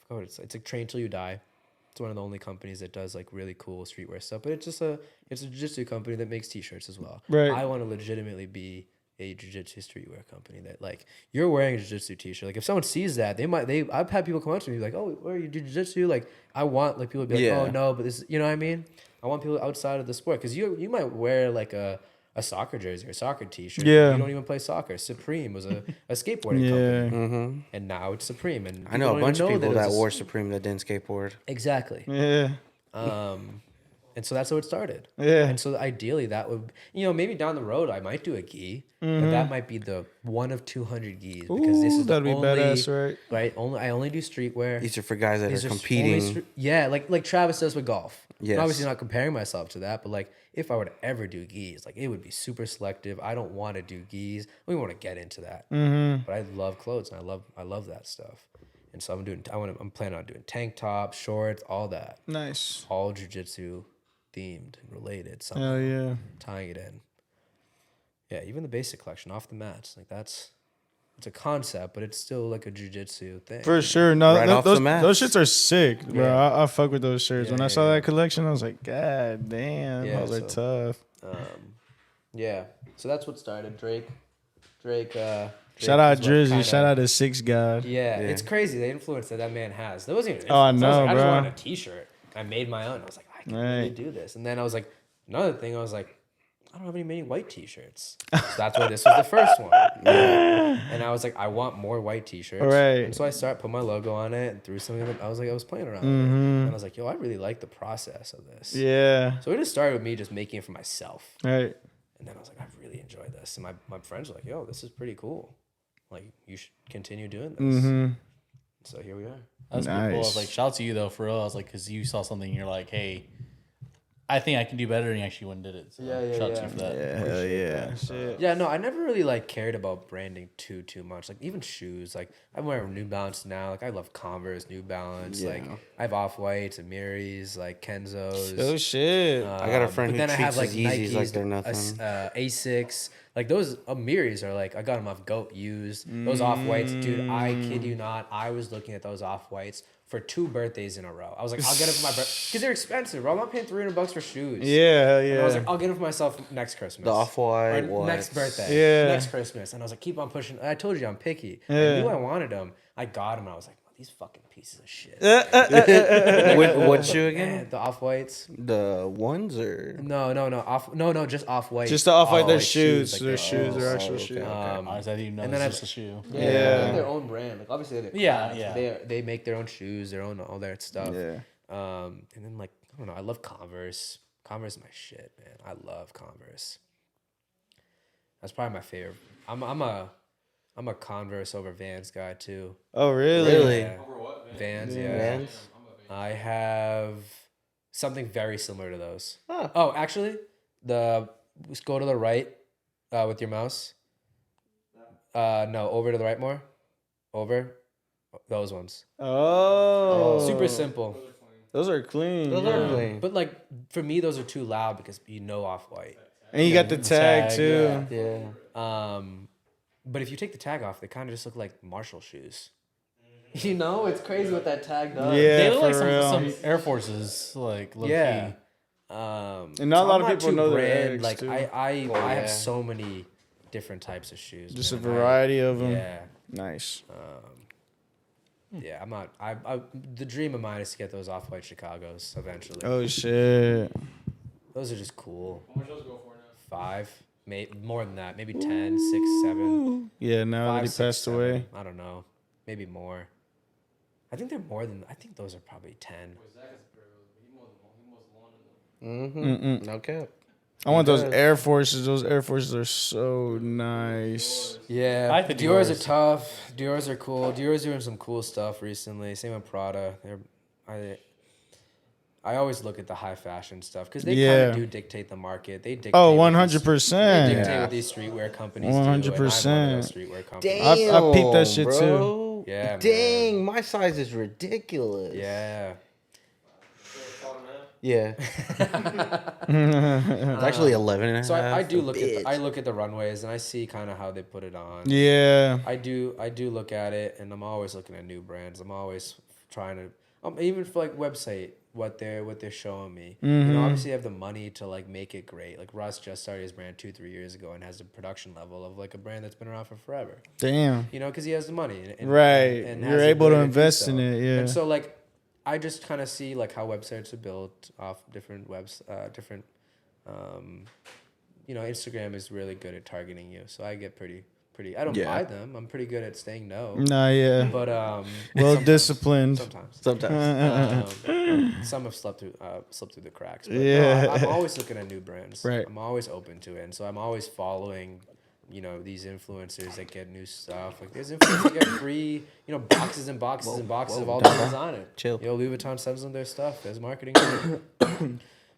forgot what it's like Train Till You Die. It's one of the only companies that does like really cool streetwear stuff, but it's a jiu-jitsu company that makes t-shirts as well. Right. I want to legitimately be a jiu-jitsu streetwear company that like you're wearing a jiu-jitsu t-shirt. Like if someone sees that, I've had people come up to me like, "Oh, where you do jiu-jitsu?" Like I want like people to be like, Yeah. "Oh no," but this, you know what I mean? I want people outside of the sport because you might wear like a soccer jersey or a soccer t-shirt. Yeah. You don't even play soccer. Supreme was a skateboarding Yeah. company, and now it's Supreme. And I know a people don't bunch of even people it that was a wore Supreme that didn't skateboard. exactly. Yeah. And so that's how it started. Yeah. And so ideally that would, maybe down the road I might do a gi, but that might be the one of 200 gis because this Ooh, is the that'd be only, badass, right? I only do streetwear. These are for guys that These are are competing. yeah, like Travis does with golf. Yes. I'm obviously not comparing myself to that, but like if I were to ever do gis, like it would be super selective. I don't want to do gis. We want to get into that, but I love clothes and I love that stuff. And so I'm planning on doing tank tops, shorts, all that, Nice. all jiu-jitsu themed and related. Something Hell yeah. tying it in. Yeah, even the basic collection off the mats, like it's a concept, but it's still like a jiu-jitsu thing. For sure. No, Right off the those mats. those shits are sick, bro. Yeah. I fuck with those shirts. Yeah, When I yeah, saw yeah. that collection, I was like, God damn, Yeah, those are tough. Yeah, so that's what started Drake. Shout out is what Drizzy. kinda- Shout out to Six God. Yeah, it's crazy the influence that man has. There wasn't even. Oh, I influence. know, I just bro. wanted a T-shirt. I made my own. I was like, I can really Right. do this. And then I was like, another thing. I was like, I don't have any many white T-shirts. So that's why this was the first one. And I was like, I want more white T-shirts. Right. And so I put my logo on it and threw something. I was playing around with it, and I was like, yo, I really like the process of this. Yeah. So it just started with me just making it for myself. Right. And then I was like, I really enjoy this. And my friends were like, yo, this is pretty cool. Like, you should continue doing this. So here we are. That's pretty cool. I was Nice. like, shout out to you though, for real. I was like, because you saw something, and you're like, hey, I think I can do better, and you actually went and did it. So Yeah, shout out to you for that. Yeah, hell yeah. Shit. Yeah, no, I never really like cared about branding too much. Like even shoes, like I'm wearing New Balance now. Like I love Converse, New Balance. Yeah. Like I have Off Whites, Amiris, like Kenzos. Oh shit. I got a friend but who then I have treats like his Yeezys like they're Nikes, nothing. Asics. Like those Amiris are like I got them off Goat used. Those Off Whites, dude. I kid you not. I was looking at those Off Whites for 2 birthdays in a row. I was like, I'll get it for my birthday because they're expensive, bro. I'm not paying $300 for shoes. Yeah, hell And I was yeah. like, I'll get it for myself next Christmas. The Off-White Or next whites. birthday. Yeah. Next Christmas. And I was like, keep on pushing. I told you I'm picky. Yeah. I knew I wanted them. I got them. And I was like, well, these fucking pieces of shit. What shoe again? Man, the Off-Whites. The ones or No, just Off-White. Just the Off-White, their Off-White shoes. like their that. shoes, their actual okay. shoes. I didn't even know And it then was just a shoe. Yeah. Yeah. They make their own brand. Like obviously they're Yeah, class. yeah. They make their own shoes, their own all their stuff. Yeah. And then like I don't know, I love Converse. Converse is my shit, man. I love Converse. That's probably my favorite. I'm a Converse over Vans guy too. Oh, really? Really? Yeah. Vans, yeah. Vans? I have something very similar to those. Huh. Oh, actually, just go to the right with your mouse. No, over to the right more. Over. Those ones. Oh. Super simple. Those are clean. Those are clean. But like for me, those are too loud because Off-White. And you got the tag, tag, too. Yeah. But if you take the tag off, they kind of just look like Marshall shoes. You know, it's crazy what that tag does. Yeah, They look like for real. some Air Forces, like low Yeah. key. And not a lot of I'm people too know their brand. eggs, Like too. I yeah. have so many different types of shoes. Just a man. variety of them. Yeah. Nice. Yeah, I'm not. The dream of mine is to get those off-white Chicagos eventually. Oh shit. Those are just cool. How much those go for now? 5, more than that, maybe 10, 6, 7. Yeah, now 5, that he 6, passed 7. away. I don't know, maybe more. I think they're more than. I think those are probably 10. Mm-hmm. No cap. I want those Air Forces. Those Air Forces are so nice. Yeah, I like the Dior's are Dior's. tough. Dior's are cool. Dior's doing some cool stuff recently. Same with Prada. I always look at the high fashion stuff because they kind Yeah. of do dictate the market. They dictate. Oh, what these- 100%. They dictate what these streetwear companies do. 100%. And I'm one of those streetwear companies. I peeped that shit, bro. Yeah, man. Dang, my size is ridiculous. Yeah. Yeah. It's actually 11 and a half. So I do look Bitch. at I look at the runways and I see kind of how they put it on. Yeah. I do look at it, and I'm always looking at new brands. I'm always trying to even for like website what they're showing me. You know, obviously I have the money to like make it great. Like Russ just started his brand 2-3 years ago and has a production level of like a brand that's been around for forever. Damn. You know, because he has the money. And Right. and You're has the able to ability do invest so. in it, yeah. And so like I just kind of see like how websites are built off different you know, Instagram is really good at targeting you. So I get pretty I don't buy them. I'm pretty good at saying no. Nah, yeah. But Well sometimes- disciplined. Sometimes some have slipped through the cracks. But Yeah. no, I'm always looking at new brands. Right. I'm always open to it, and so I'm always following, you know, these influencers that get new stuff. Like there's influencers that get free, you know, boxes and boxes and boxes of all the design. Chill. You know, Louis Vuitton sends them their stuff. There's marketing.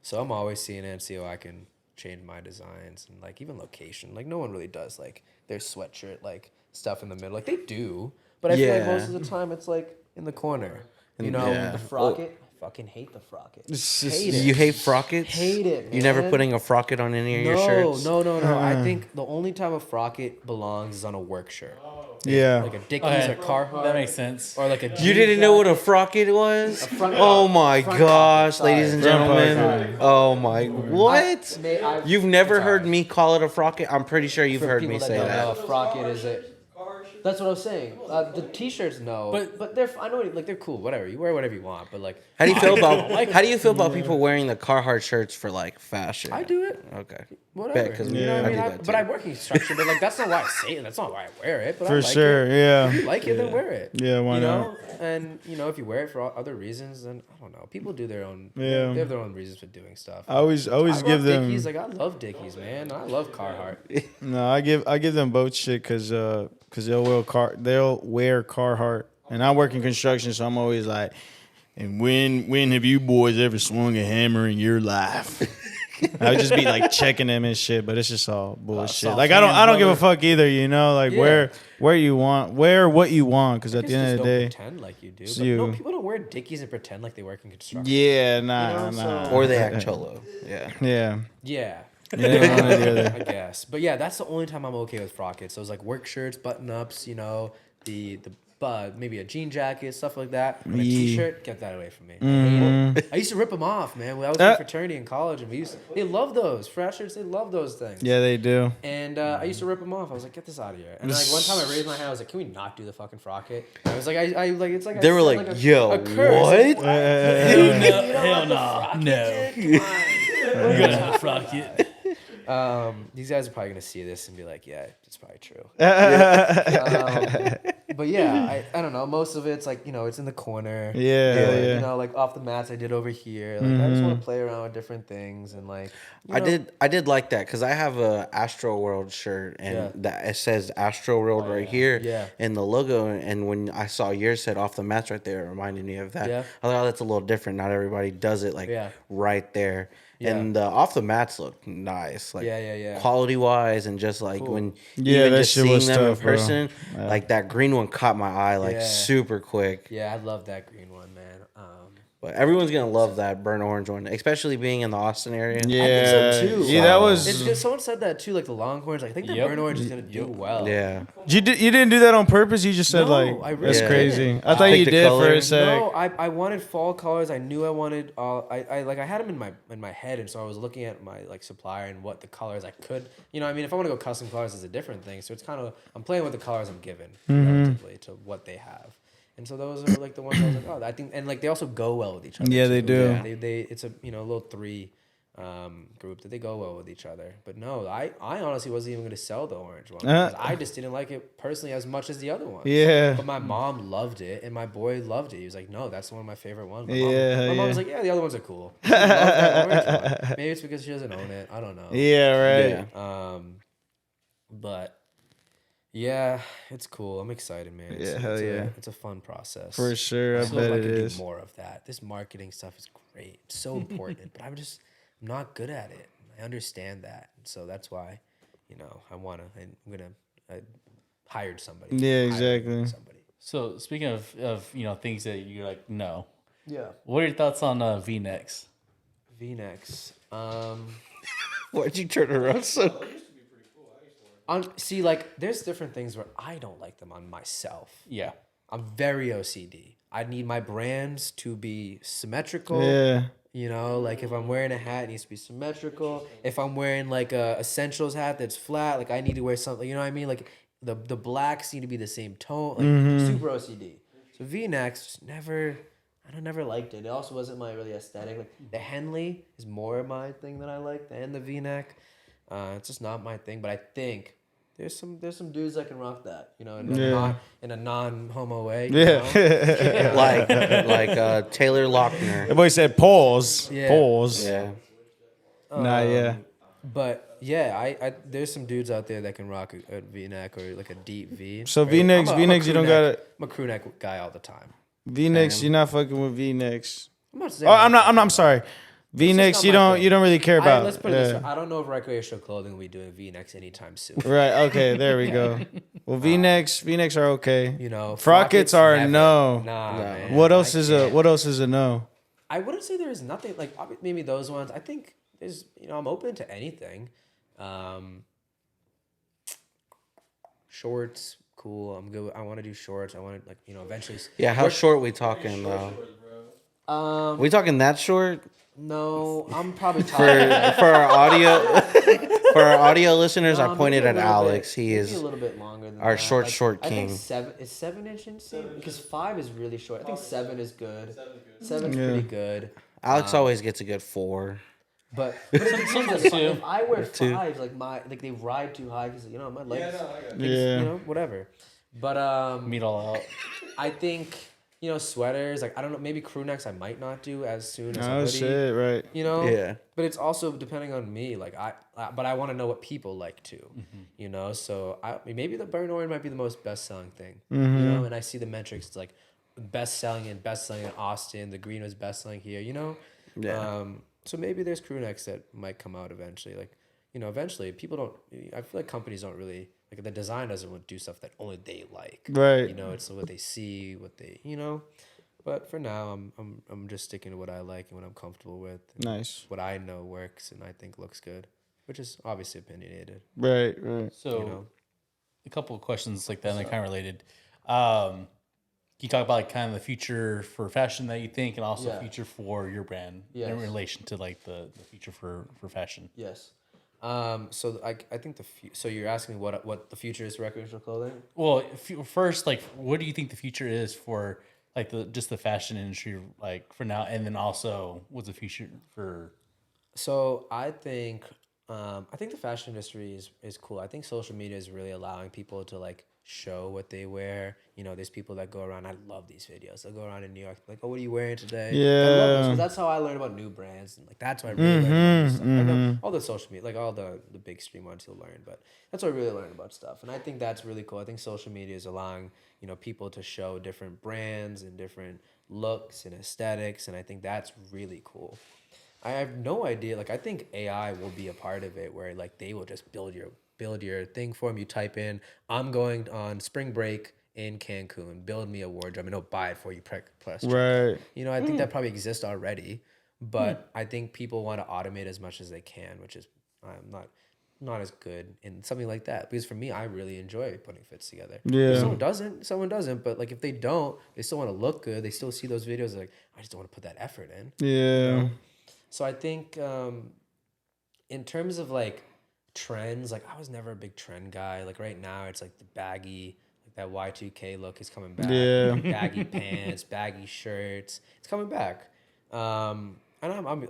So I'm always seeing it and see how I can change my designs and like even location. Like no one really does like their sweatshirt like stuff in the middle. Like they do, but I feel like Yeah. most of the time it's like in the corner. You know, Yeah. the frocket. I fucking hate the frocket. It's just- Hate it. You hate frockets? Hate it, You never man. putting a frocket on any of your shirts? No. I think the only time a frocket belongs is on a work shirt. Yeah. Like a Dickies Okay, or Carhartt. that makes sense. Or like a You jean didn't know what a jacket. frocket was? front Oh pocket. my Front gosh, pocket, ladies and sorry. Front gentlemen. Oh my, what? I've- You've never sorry. heard me call it a frocket? I'm pretty sure you've For heard people me that say don't that. know, a frocket is a. That's what I was saying. The t-shirts, no, but they're. I know, like they're cool. Whatever, you wear whatever you want, but like. How do you feel about people wearing the Carhartt shirts for like fashion? I do it. Okay. Whatever. Bet, 'cause you know what I mean? do that But too. I work in construction, but like that's not why I say it. That's not why I wear it. But I For like sure, It. yeah. If you like it, then wear it. Yeah, why you not? know? And you know, if you wear it for other reasons, then I don't know. People do their own. Yeah. They have their own reasons for doing stuff. I always I give love them. Dickies. Like I love Dickies, man. I love Carhartt. No, I give them both shit because they'll wear Carhartt, and I work in construction, so I'm always like, and when have you boys ever swung a hammer in your life? I would just be like checking them and shit, but it's just all bullshit. soft Like hands, I don't give a brother. fuck either, you know. Like Yeah. wear you want, wear what you want, because at Just the end of the don't day, pretend like you do. it's But no, you. people don't wear Dickies and pretend like they work in construction. yeah, You nah, know, nah, so- Or they act cholo. Yeah. yeah, Yeah. yeah, one or the other. I guess. But yeah, that's the only time I'm okay with frockets. So it's like work shirts, button ups, you know, the maybe a jean jacket, stuff like that. And a Yeah. t-shirt, get that away from me. I hate it. I used to rip them off, man. When I was in fraternity in college, and they love those frat shirts. They love those things. Yeah, they do. And I used to rip them off. I was like, get this out of here. And then, like one time I raised my hand. I was like, can we not do the fucking frocket? And I was like, I like it's like I They were said, like, a- yo, a curse. what? Hell no. No. Come on. You're gonna have a frocket. These guys are probably gonna see this and be like, yeah, it's probably true. But yeah, I don't know. Most of it's like, you know, it's in the corner. Yeah. You know, like off the mats I did over here. Like I just want to play around with different things and like. you know, I did like that because I have a Astro World shirt and Yeah. that it says Astro World right here Yeah. in the logo. And when I saw yours said off the mats right there, it reminded me of that. Yeah. I thought, oh, that's a little different. Not everybody does it like Yeah. right there. Yeah. And the off the mats look nice, like Yeah. quality wise, and just like Cool. when Yeah, even that just shit seeing was them in tough, bro. person, like that green one caught my eye like Yeah. super quick. Yeah, I love that green one, man. But everyone's gonna love that burnt orange one, especially being in the Austin area. Yeah, I think so too. yeah, that was. It's good. Someone said that too, like the Longhorns. Like, I think the Yep. burnt orange is gonna do well. Yeah. You didn't do that on purpose. You just said No, like I really that's didn't. crazy. I thought Pick you the did for color. a sec. No, I wanted fall colors. I knew I wanted I had them in my head, and so I was looking at my like supplier and what the colors I could. You know, I mean, if I want to go custom colors, it's a different thing. So it's kind of I'm playing with the colors I'm given relatively to what they have. And so those are like the ones I was like, oh, I think, and like they also go well with each other. Yeah, they too. do. Yeah. They it's a little three group that they go well with each other. But no, I honestly wasn't even going to sell the orange one because I just didn't like it personally as much as the other ones. Yeah. But my mom loved it, and my boy loved it. He was like, "No, that's one of my favorite ones." My Yeah, mom was yeah. like, "Yeah, the other ones are cool." She loved that orange one. Maybe it's because she doesn't own it. I don't know. Yeah, right. Yeah. But yeah, it's cool. I'm excited, man. Yeah, hell yeah. It's a fun process. For sure, I I hope bet I it can is. do more of that. This marketing stuff is great. It's so important, but I'm not good at it. I understand that. So that's why, I hired somebody. Yeah, Hired exactly. Somebody. So speaking of things that you're like no, Yeah. what are your thoughts on V-necks? V-necks. Why'd you turn around so? See, like, there's different things where I don't like them on myself. Yeah. I'm very OCD. I need my brands to be symmetrical. Yeah. You know, like if I'm wearing a hat, it needs to be symmetrical. If I'm wearing like a essentials hat that's flat, like I need to wear something. You know what I mean? Like the blacks need to be the same tone. Like super OCD. So V-necks just never. I never liked it. It also wasn't my really aesthetic. Like the Henley is more my thing that I like than the V-neck. It's just not my thing. But I think there's some dudes that can rock that. You know, in a non-homo way. You know? like Taylor Lochner. The boy said pause. Yeah. Pause. Yeah. Nah, yeah. But yeah, I there's some dudes out there that can rock a V-neck or like a deep V. So Right? V-necks, I'm a V-necks, you don't crew neck- gotta I'm a crew neck guy all the time. V-necks. You're not fucking with V-necks. I'm not saying. Oh, I'm sorry. V-necks. not You my don't. thing. You don't really care about. Let's put it this Yeah. way. I don't know if recreational clothing will be doing V-necks anytime soon. Right. Okay. There we go. Well, V-necks are okay. You know, Frockets are never. no. Nah, man. What else I is can't. a What else is a no? I wouldn't say there is nothing like maybe those ones. I think there's I'm open to anything. Shorts, cool. I'm good. I want to do shorts. I want to eventually. Yeah. How short we talking though? We talking that short? No, I'm probably For tired. for our audio for our audio listeners, I pointed Maybe at a little Alex. bit- He maybe is a little bit longer than our that. short I king. think 7 inch insane because 5 is really short. I think 7 is good. 7's Yeah. pretty good. Alex always gets a good 4. But sometimes two. if I wear 5, like they ride too high because my legs, Yeah. whatever. But Meet all out. I think sweaters, like I don't know, maybe crew necks I might not do as soon as a Oh hoodie. shit! Right. Yeah. But it's also depending on me. Like but I want to know what people like too. So maybe the burnt orange might be the most best selling thing. And I see the metrics. It's like best selling in Austin. The green was best selling here. Yeah. So maybe there's crew necks that might come out eventually. Like eventually people don't. I feel like companies don't really like the design doesn't want to do stuff that only they like. Right. It's what they see, what they But for now, I'm just sticking to what I like and what I'm comfortable with. And Nice. what I know works and I think looks good, which is obviously opinionated. Right. Right. So a couple of questions like that, and they're kind of related. Can you talk about like kind of the future for fashion that you think, and also Yeah. future for your brand in Yes. relation to like the future for fashion? Yes. So I think so you're asking me what the future is for recreational clothing? Well, first, like, what do you think the future is for like just the fashion industry, like for now, and then also what's the future for? So I think the fashion industry is cool. I think social media is really allowing people to like show what they wear. There's people that go around. I love these videos. They'll go around in New York like, oh, what are you wearing today? Yeah. I love those, 'cause that's how I learn about new brands, and like that's how I really learn about new stuff. I know all the social media, like all the big stream ones you'll learn, but that's how I really learn about stuff. And I think that's really cool. I think social media is allowing people to show different brands and different looks and aesthetics, and I think that's really cool. I have no idea. Like, I think AI will be a part of it, where like they will just build your thing for them. You type in, "I'm going on spring break in Cancun, build me a wardrobe, and he'll buy it for you. Plus, Right. you know, I think that probably exists already, but I think people want to automate as much as they can, which is I'm not as good in something like that. Because for me, I really enjoy putting fits together. Yeah. If someone doesn't. But like if they don't, they still want to look good. They still see those videos like I just don't want to put that effort in. Yeah. You know? So I think in terms of like trends, like I was never a big trend guy. Like right now, it's like the baggy, like that Y2K look is coming back. Yeah. Baggy pants, baggy shirts. It's coming back. And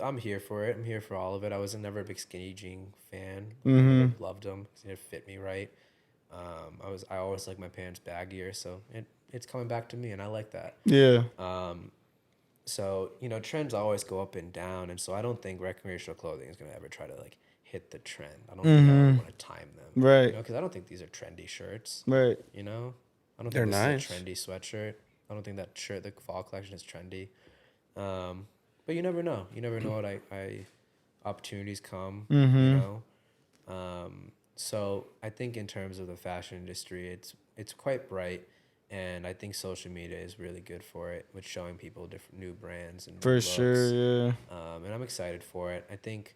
I'm here for it. I'm here for all of it. I was never a big skinny jean fan. I never loved them because they didn't fit me right. I always like my pants baggier, so it's coming back to me, and I like that. Yeah. So you know, trends always go up and down, and so I don't think recreational clothing is gonna ever try to like hit the trend. I don't think I ever want to time them, Right. You know, because I don't think these are trendy shirts. Right. You know, I don't They're think this nice. is a trendy sweatshirt. I don't think that shirt, the fall collection, is trendy. But you never know. You never know what opportunities come. You know, so I think in terms of the fashion industry, it's quite bright, and I think social media is really good for it with showing people different new brands and new For looks. sure. Yeah. And I'm excited for it. I think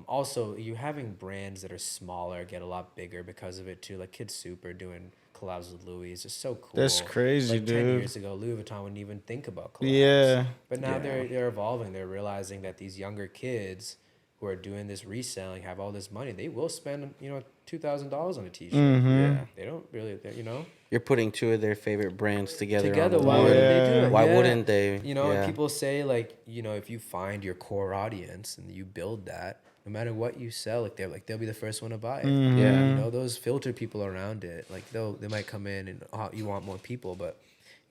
also you having brands that are smaller get a lot bigger because of it too. Like Kidsuper doing collabs with Louis is just so cool. That's crazy, like 10 dude. years ago, Louis Vuitton wouldn't even think about collabs. Yeah. But now they're evolving. They're realizing that these younger kids who are doing this reselling have all this money. They will spend, you know, $2,000 on a t-shirt. Yeah. They don't really, you know. You're putting two of their favorite brands together. Together, on why one. wouldn't they do it? Why Yeah. wouldn't they? You know, Yeah. and people say like, you know, if you find your core audience and you build that, no matter what you sell, they'll be the first one to buy it. Yeah. You know, those filter people around it, like they might come in and you want more people, but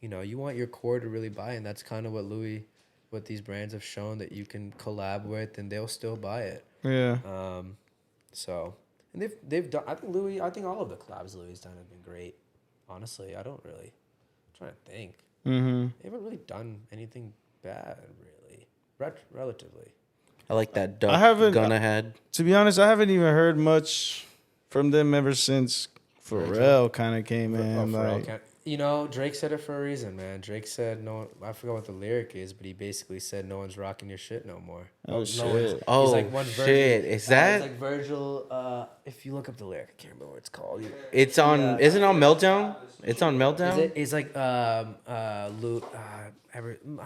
you know, you want your core to really buy, and that's kind of what these brands have shown that you can collab with, and they'll still buy it. Yeah. So, and they've done. I think all of the collabs Louis has done have been great. Honestly, I'm trying to think. They haven't really done anything bad, really, relatively. I like that duck I haven't- gun ahead. To be honest, I haven't even heard much from them ever since Pharrell kind of came in. Like, You know, Drake said it for a reason, man. Drake said no. I forgot what the lyric is, but he basically said no one's rocking your shit no more. Oh, shit. He's Oh, like one shit. Is that- It's like Virgil. If you look up the lyric, I can't remember what it's called. It's on. Isn't it on Meltdown? It's on Meltdown. It's like I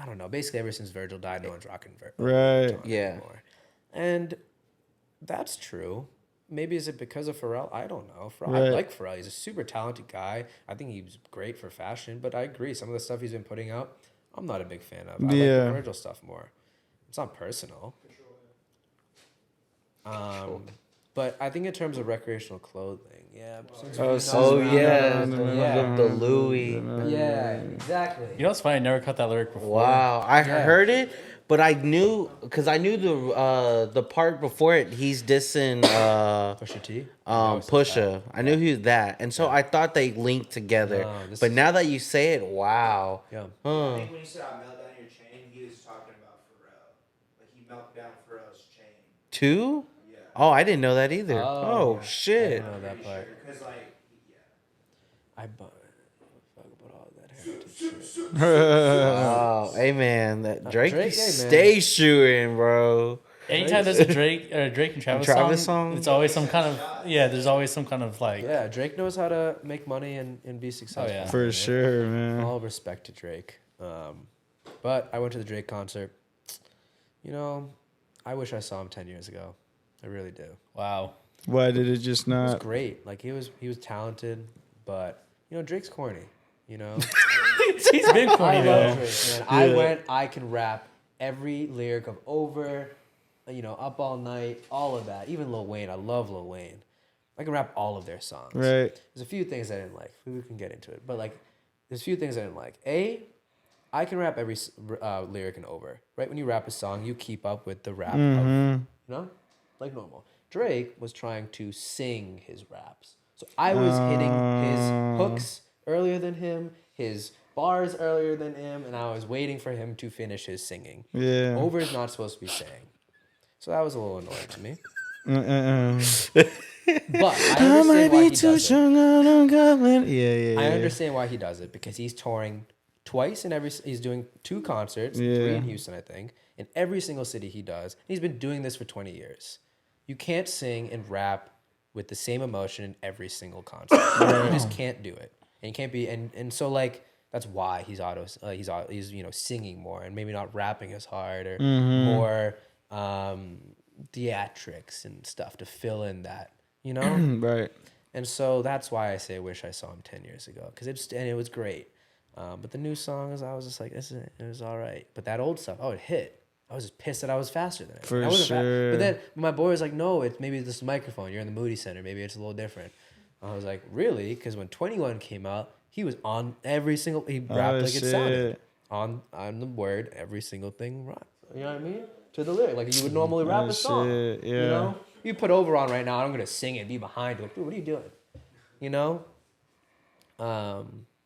don't know. Basically, ever since Virgil died, no one's rocking Right. Yeah. anymore. And that's true. Maybe is it because of Pharrell? I don't know. I Right. like Pharrell. He's a super talented guy. I think he's great for fashion, but I agree. Some of the stuff he's been putting out, I'm not a big fan of. I like Yeah. the Virgil stuff more. It's not personal. But I think in terms of recreational clothing, yeah. The Louis. Yeah, exactly. You know what's funny? I never caught that lyric before. Wow, I heard it, but I knew the part before it. He's dissing Pusha T. Pusha. I knew he was that, and so I thought they linked together. No, this But is- now that you say it, wow. Yeah. Huh. I think when you said I melt down your chain, he was talking about Pharrell. Like he melted down Pharrell's chain. Two? Yeah. Oh, I didn't know that either. Oh, Oh, shit. I know that part. Because like, yeah. I fuck about all that heritage shit. Oh, hey man, that Drake, Drake, hey, man. stay shooting, bro. Anytime there's a Drake and Travis, song? it's always some kind of There's always some kind of like Yeah, Drake knows how to make money and be successful. yeah. for sure, man. All respect to Drake. But I went to the Drake concert. You know, I wish I saw him 10 years ago. I really do. wow. Why did it just It was not? great. Like he was talented, but you know, Drake's corny. You know, He's been corny I though. love Drake, man. I can rap every lyric of Over, you know, Up All Night, all of that. Even Lil Wayne. I love Lil Wayne. I can rap all of their songs. Right. There's a few things I didn't like. We can get into it, but like, there's a few things I didn't like. I can rap every lyric in Over. Right when you rap a song, you keep up with the rap of, you know, like normal. Drake was trying to sing his raps, so I was hitting his hooks earlier than him, his bars earlier than him, and I was waiting for him to finish his singing. Yeah. Over is not supposed to be saying, so that was a little annoying to me. But I understand why he does it. Yeah. I understand why he does it because he's touring twice in every. He's doing 2 concerts, 3 Yeah. in Houston, I think, in every single city he does. He's been doing this for 20 years. You can't sing and rap with the same emotion in every single concert. You just can't do it, and you can't be. And so like that's why he's singing more and maybe not rapping as hard or more theatrics and stuff to fill in that. Right. And so that's why I say I wish I saw him 10 years ago because it was great. But the new songs, I was just like, it was all right. But that old stuff, it hit. I was just pissed that I was faster than it. For I wasn't sure. But then my boy was like, no, it's maybe this microphone. You're in the Moody Center. Maybe it's a little different. I was like, really? Because when 21 came out, he was on every single. He rapped like it sounded on the word. Every single thing right. You know what I mean? To the lyric, like you would normally rap a song. Shit, yeah. You put Over on right now. I'm gonna sing it and be behind you. Like, dude, what are you doing?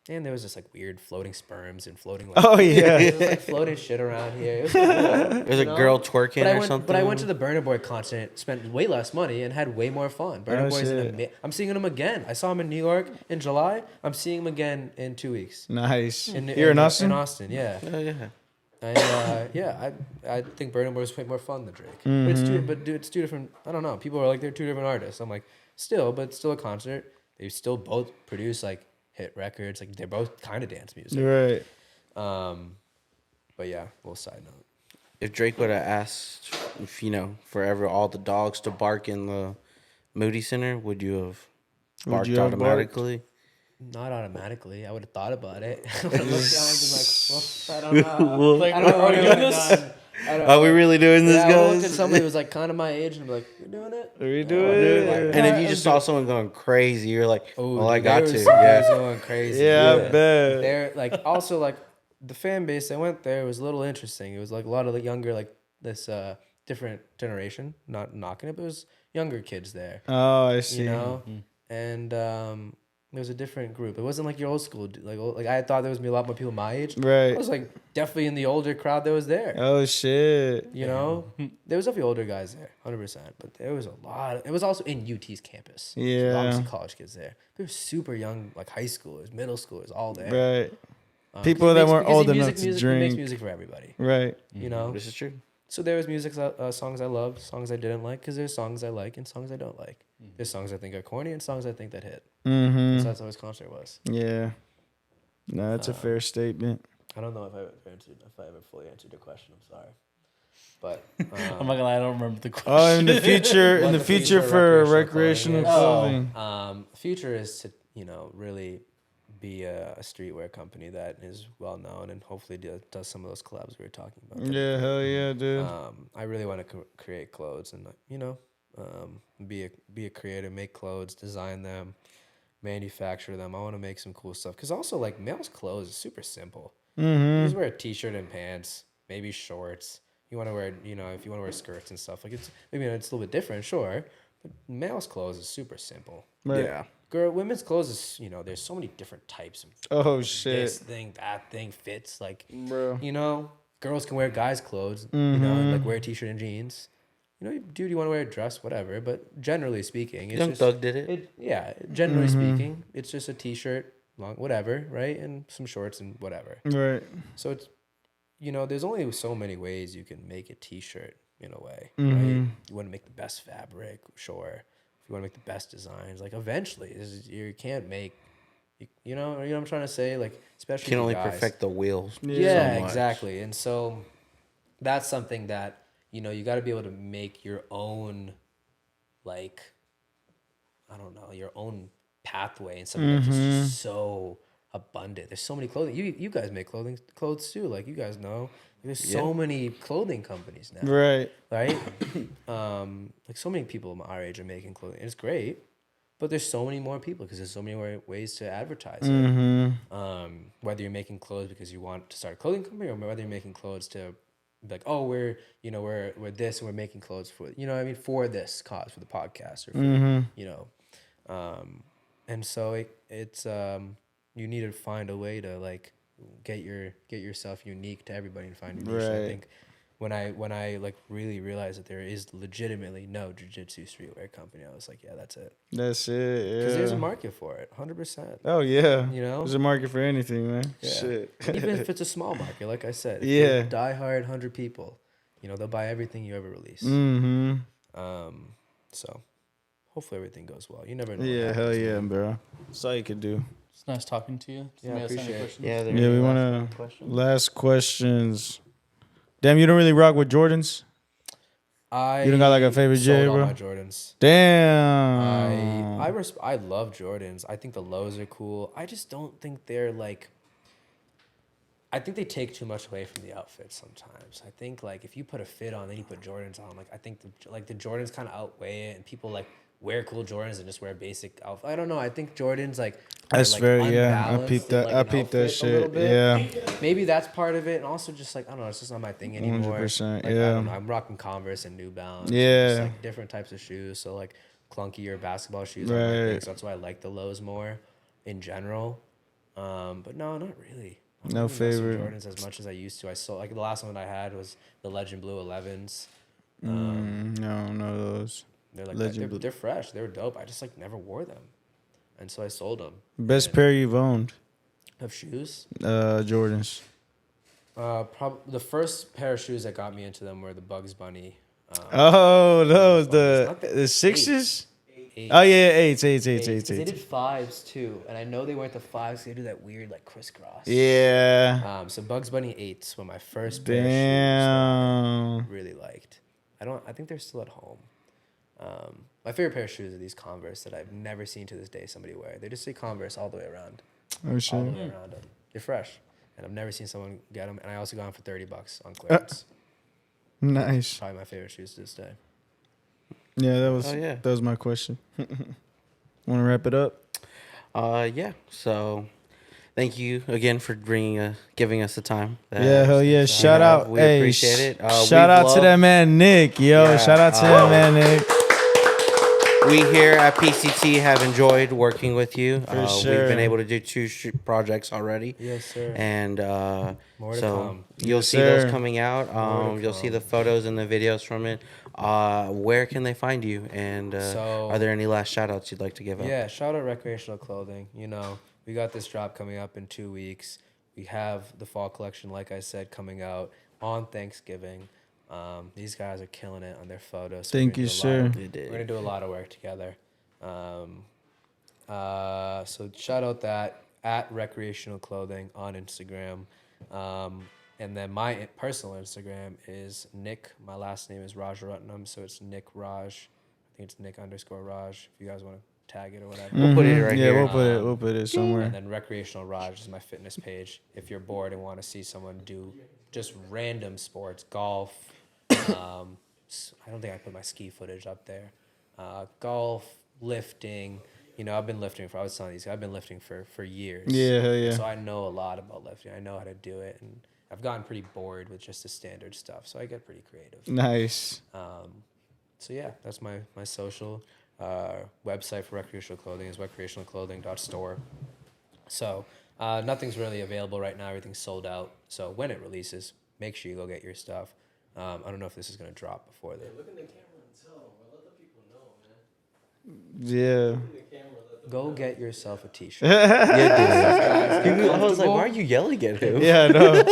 And there was just like weird floating sperms and floating. Like, Oh yeah. there was, like floating shit around here. It was cool, There's a girl twerking or something. But I went to the Burna Boy concert, spent way less money, and had way more fun. Burna Boy's I'm seeing him again. I saw him in New York in July. I'm seeing him again in 2 weeks. Nice. Here in Austin? In Austin, yeah. Oh, yeah. And I think Burna Boy was way more fun than Drake. But it's two different. I don't know. People are like they're 2 different artists. I'm like but still a concert. They still both produce like hit records. Like they're both kind of dance music. Right. But yeah, little side note. If Drake would have asked, forever all the dogs to bark in the Moody Center, would you have barked automatically? Not automatically. I would have thought about it. I would have looked down and been like, I don't know. I don't know what you're doing. Are we really doing this, I would look at guys? somebody who was like kind of my age and be like, "You're doing it? Are we doing it? And if you just saw someone going crazy, you're like, well, I got to. They was Yeah. going crazy. Yeah, I bet. They're like also like the fan base that went there was a little interesting. It was like a lot of the younger like this different generation. Not knocking it, but it was younger kids there. Oh, I see. And it was a different group. It wasn't like your old school. Like I thought there was gonna be a lot more people my age. Right. I was like definitely in the older crowd that was there. Oh shit. There was definitely older guys there, 100%. But there was a lot. It was also in UT's campus. Yeah. So obviously college kids there. They were super young, like high schoolers, middle schoolers, all there. Right. People that weren't old enough to He makes drink. music for everybody. Right. This is true. So there was songs I loved, songs I didn't like, because there's songs I like and songs I don't like. There's songs I think are corny and songs I think that hit. Mm-hmm. So that's how his concert was. Yeah. No, that's a fair statement. I don't know if I ever fully answered your question. I'm sorry, but I'm not gonna lie, I don't remember the question. Oh, in the future, What the future for recreational recreational clothing clothing. future is to really be a streetwear company that is well known and hopefully does some of those collabs we were talking about. Yeah, hell yeah, dude. I really want to create clothes and be a creator, make clothes, design them, manufacture them. I want to make some cool stuff because also like male's clothes is super simple. You just wear a t-shirt and pants, maybe shorts. You want to wear if you want to wear skirts and stuff like it's a little bit different, sure, but male's clothes is super simple. Right. Yeah. Women's clothes is there's so many different types of Oh shit. this thing, that thing fits like Bro. girls can wear guys' clothes, and like wear a t-shirt and jeans. Dude, you want to wear a dress, whatever. But generally speaking, it's Young Thug did it. Generally speaking, it's just a t-shirt, long, whatever, right, and some shorts and whatever. Right. So it's, there's only so many ways you can make a t-shirt in a way, right? You want to make the best fabric, sure. If you want to make the best designs, like eventually, you can't make. You know what I'm trying to say? Like, especially You can only guys. perfect the wheels. Yeah, so much. exactly. And so that's something that, you got to be able to make your own, like, I don't know, your own pathway and something that's just so abundant. There's so many clothing. You guys make clothes too. Like, you guys know. There's so many clothing companies now. Right. Right? Like, so many people our age are making clothing. It's great. But there's so many more people because there's so many more ways to advertise it. Whether you're making clothes because you want to start a clothing company or whether you're making clothes to be like, oh, we're this and we're making clothes for, for this cause, for the podcast or for, and so it's you need to find a way to like get yourself unique to everybody and find your niche. Right. I think when I like really realized that there is legitimately no jiu-jitsu streetwear company, I was like, yeah, that's it. That's it. Because there's a Yeah. market for it, 100%. Oh yeah. You know? There's a market for anything, man. Yeah. Shit. Even if it's a small market, like I said, if Yeah. you're diehard 100 people, you know, they'll buy everything you ever release. Mm-hmm. So hopefully everything goes well. You never know. Yeah, hell yeah, bro. That's all you could do. It's nice talking to you. Yeah, I appreciate it. Yeah, Yeah, we want to last questions. Damn, you don't really rock with Jordans? I You don't got like a favorite sold J, all bro? my Jordans. Damn. I love Jordans. I think the lows are cool. I just don't think they're like. I think they take too much away from the outfit sometimes. I think like if you put a fit on, then you put Jordans on. Like I think the Jordans kind of outweigh it, and people like wear cool Jordans and just wear basic outfit. I don't know. I think Jordans like. That's like very, yeah. I unbalanced peeped in, that. like, I an peeped that outfit a little shit. bit. Yeah. Maybe that's part of it, and also just like I don't know, it's just not my thing anymore. 100%, Like, I yeah. don't know, I'm rocking Converse and New Balance. and Yeah. just, like different types of shoes. So like clunkier basketball shoes. Are my thing, Right. so that's why I like the lows more, in general. But no, not really. I don't No really mess with favorite. Jordans as much as I used to. I sold like the last one I had was the Legend Blue 11s. No, no those. They're like Legend Blue. they're fresh. They were dope. I just like never wore them, and so I sold them. Best pair you've owned? Of shoes. Jordans. The first pair of shoes that got me into them were the Bugs Bunny. Oh, those not the sixes. Eight. Oh yeah, eights. They did fives too, and I know they weren't the fives. They do that weird like crisscross. Yeah. So Bugs Bunny 8s were my first pair of shoes that Damn. I really liked. I think they're still at home. My favorite pair of shoes are these Converse that I've never seen to this day somebody wear. They just say Converse all the way around. Oh All the shit. way around them. They're fresh, and I've never seen someone get them. And I also got them for $30 on clearance. Nice. Probably my favorite shoes to this day. Yeah, that was Oh, yeah. that was my question. Want to wrap it up? Yeah. So, thank you again for giving us the time. Yeah, hell yeah. Shout out. We Hey, appreciate it. Shout we've out to loved- that man Nick, yo. Yeah, Shout out to that man Nick. We here at PCT have enjoyed working with you. For We've sure. been able to do 2 projects already. Yes, sir. And More to so come. you'll Yes, see sir. those coming out. More to You'll see come. the photos and the videos from it. Where can they find you? And So- are there any last shout outs you'd like to give up? Yeah, shout out Recreational Clothing. You know, we got this drop coming up in 2 weeks. We have the fall collection, like I said, coming out on Thanksgiving. These guys are killing it on their photos. So Thank we're you, gonna do a sir. lot of- They did. We're gonna do a lot of work together. So shout out that at Recreational Clothing on Instagram. And then my personal Instagram is Nick. My last name is Rajaratnam, so it's Nick Raj. I think it's Nick_Raj. If you guys want to tag it or whatever. We'll put it right yeah, here. we'll put it somewhere. And then Recreational Raj is my fitness page. If you're bored and want to see someone do just random sports, golf. I don't think I put my ski footage up there. Golf, lifting. You know, I've been lifting I was telling these guys, I've been lifting for years. Yeah, hell yeah. So I know a lot about lifting. I know how to do it. And I've gotten pretty bored with just the standard stuff. So I get pretty creative. Nice. So yeah, that's my social. Website for recreational clothing is recreationalclothing.store. So nothing's really available right now. Everything's sold out. So when it releases, make sure you go get your stuff. I don't know if this is going to drop before then. Look in the camera and tell them. Let the people know, man. Yeah. Go get yourself a t-shirt. I was like, why are you yelling at him? Yeah, no.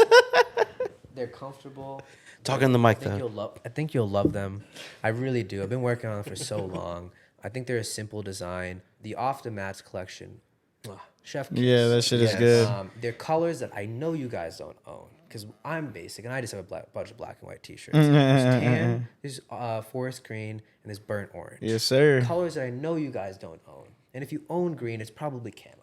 They're comfortable. Talk on the mic, though. I think you'll love them. I really do. I've been working on them for so long. I think they're a simple design. The Off the Mats collection, chef kiss. Yeah, that shit is good. They're colors that I know you guys don't own because I'm basic and I just have a bunch of black and white t-shirts. There's tan, there's forest green, and there's burnt orange. Yes, sir. Colors that I know you guys don't own. And if you own green, it's probably camo.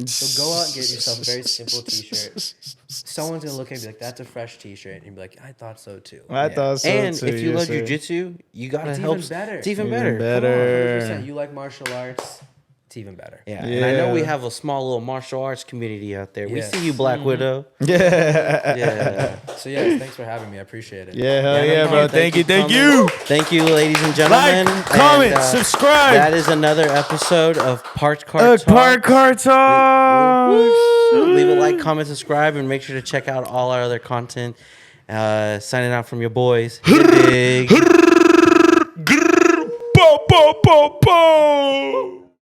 So go out and get yourself a very simple t-shirt. Someone's gonna look at it and be like, "That's a fresh t-shirt," and you'll be like, "I thought so too." I thought so And too. if you yes, love sir. jujitsu, you gotta It's help. even better. It's even Even better. better. Come on, 100%. You like martial arts, it's even better. Yeah. And I know we Yeah. have a small little martial arts community out there. We Yes. see you, Black Widow. Yeah. Yeah. So yes, thanks for having me. I appreciate it. Yeah, hell Yeah, yeah, no bro. problem. Thank you, for thank coming. you. Thank you, ladies and Like, gentlemen. comment, And, subscribe. That is another episode of Park Car Talk. Park Car Talk. Leave a like, comment, subscribe, and make sure to check out all our other content. Signing out from your boys. Dig. Po, po, po, po.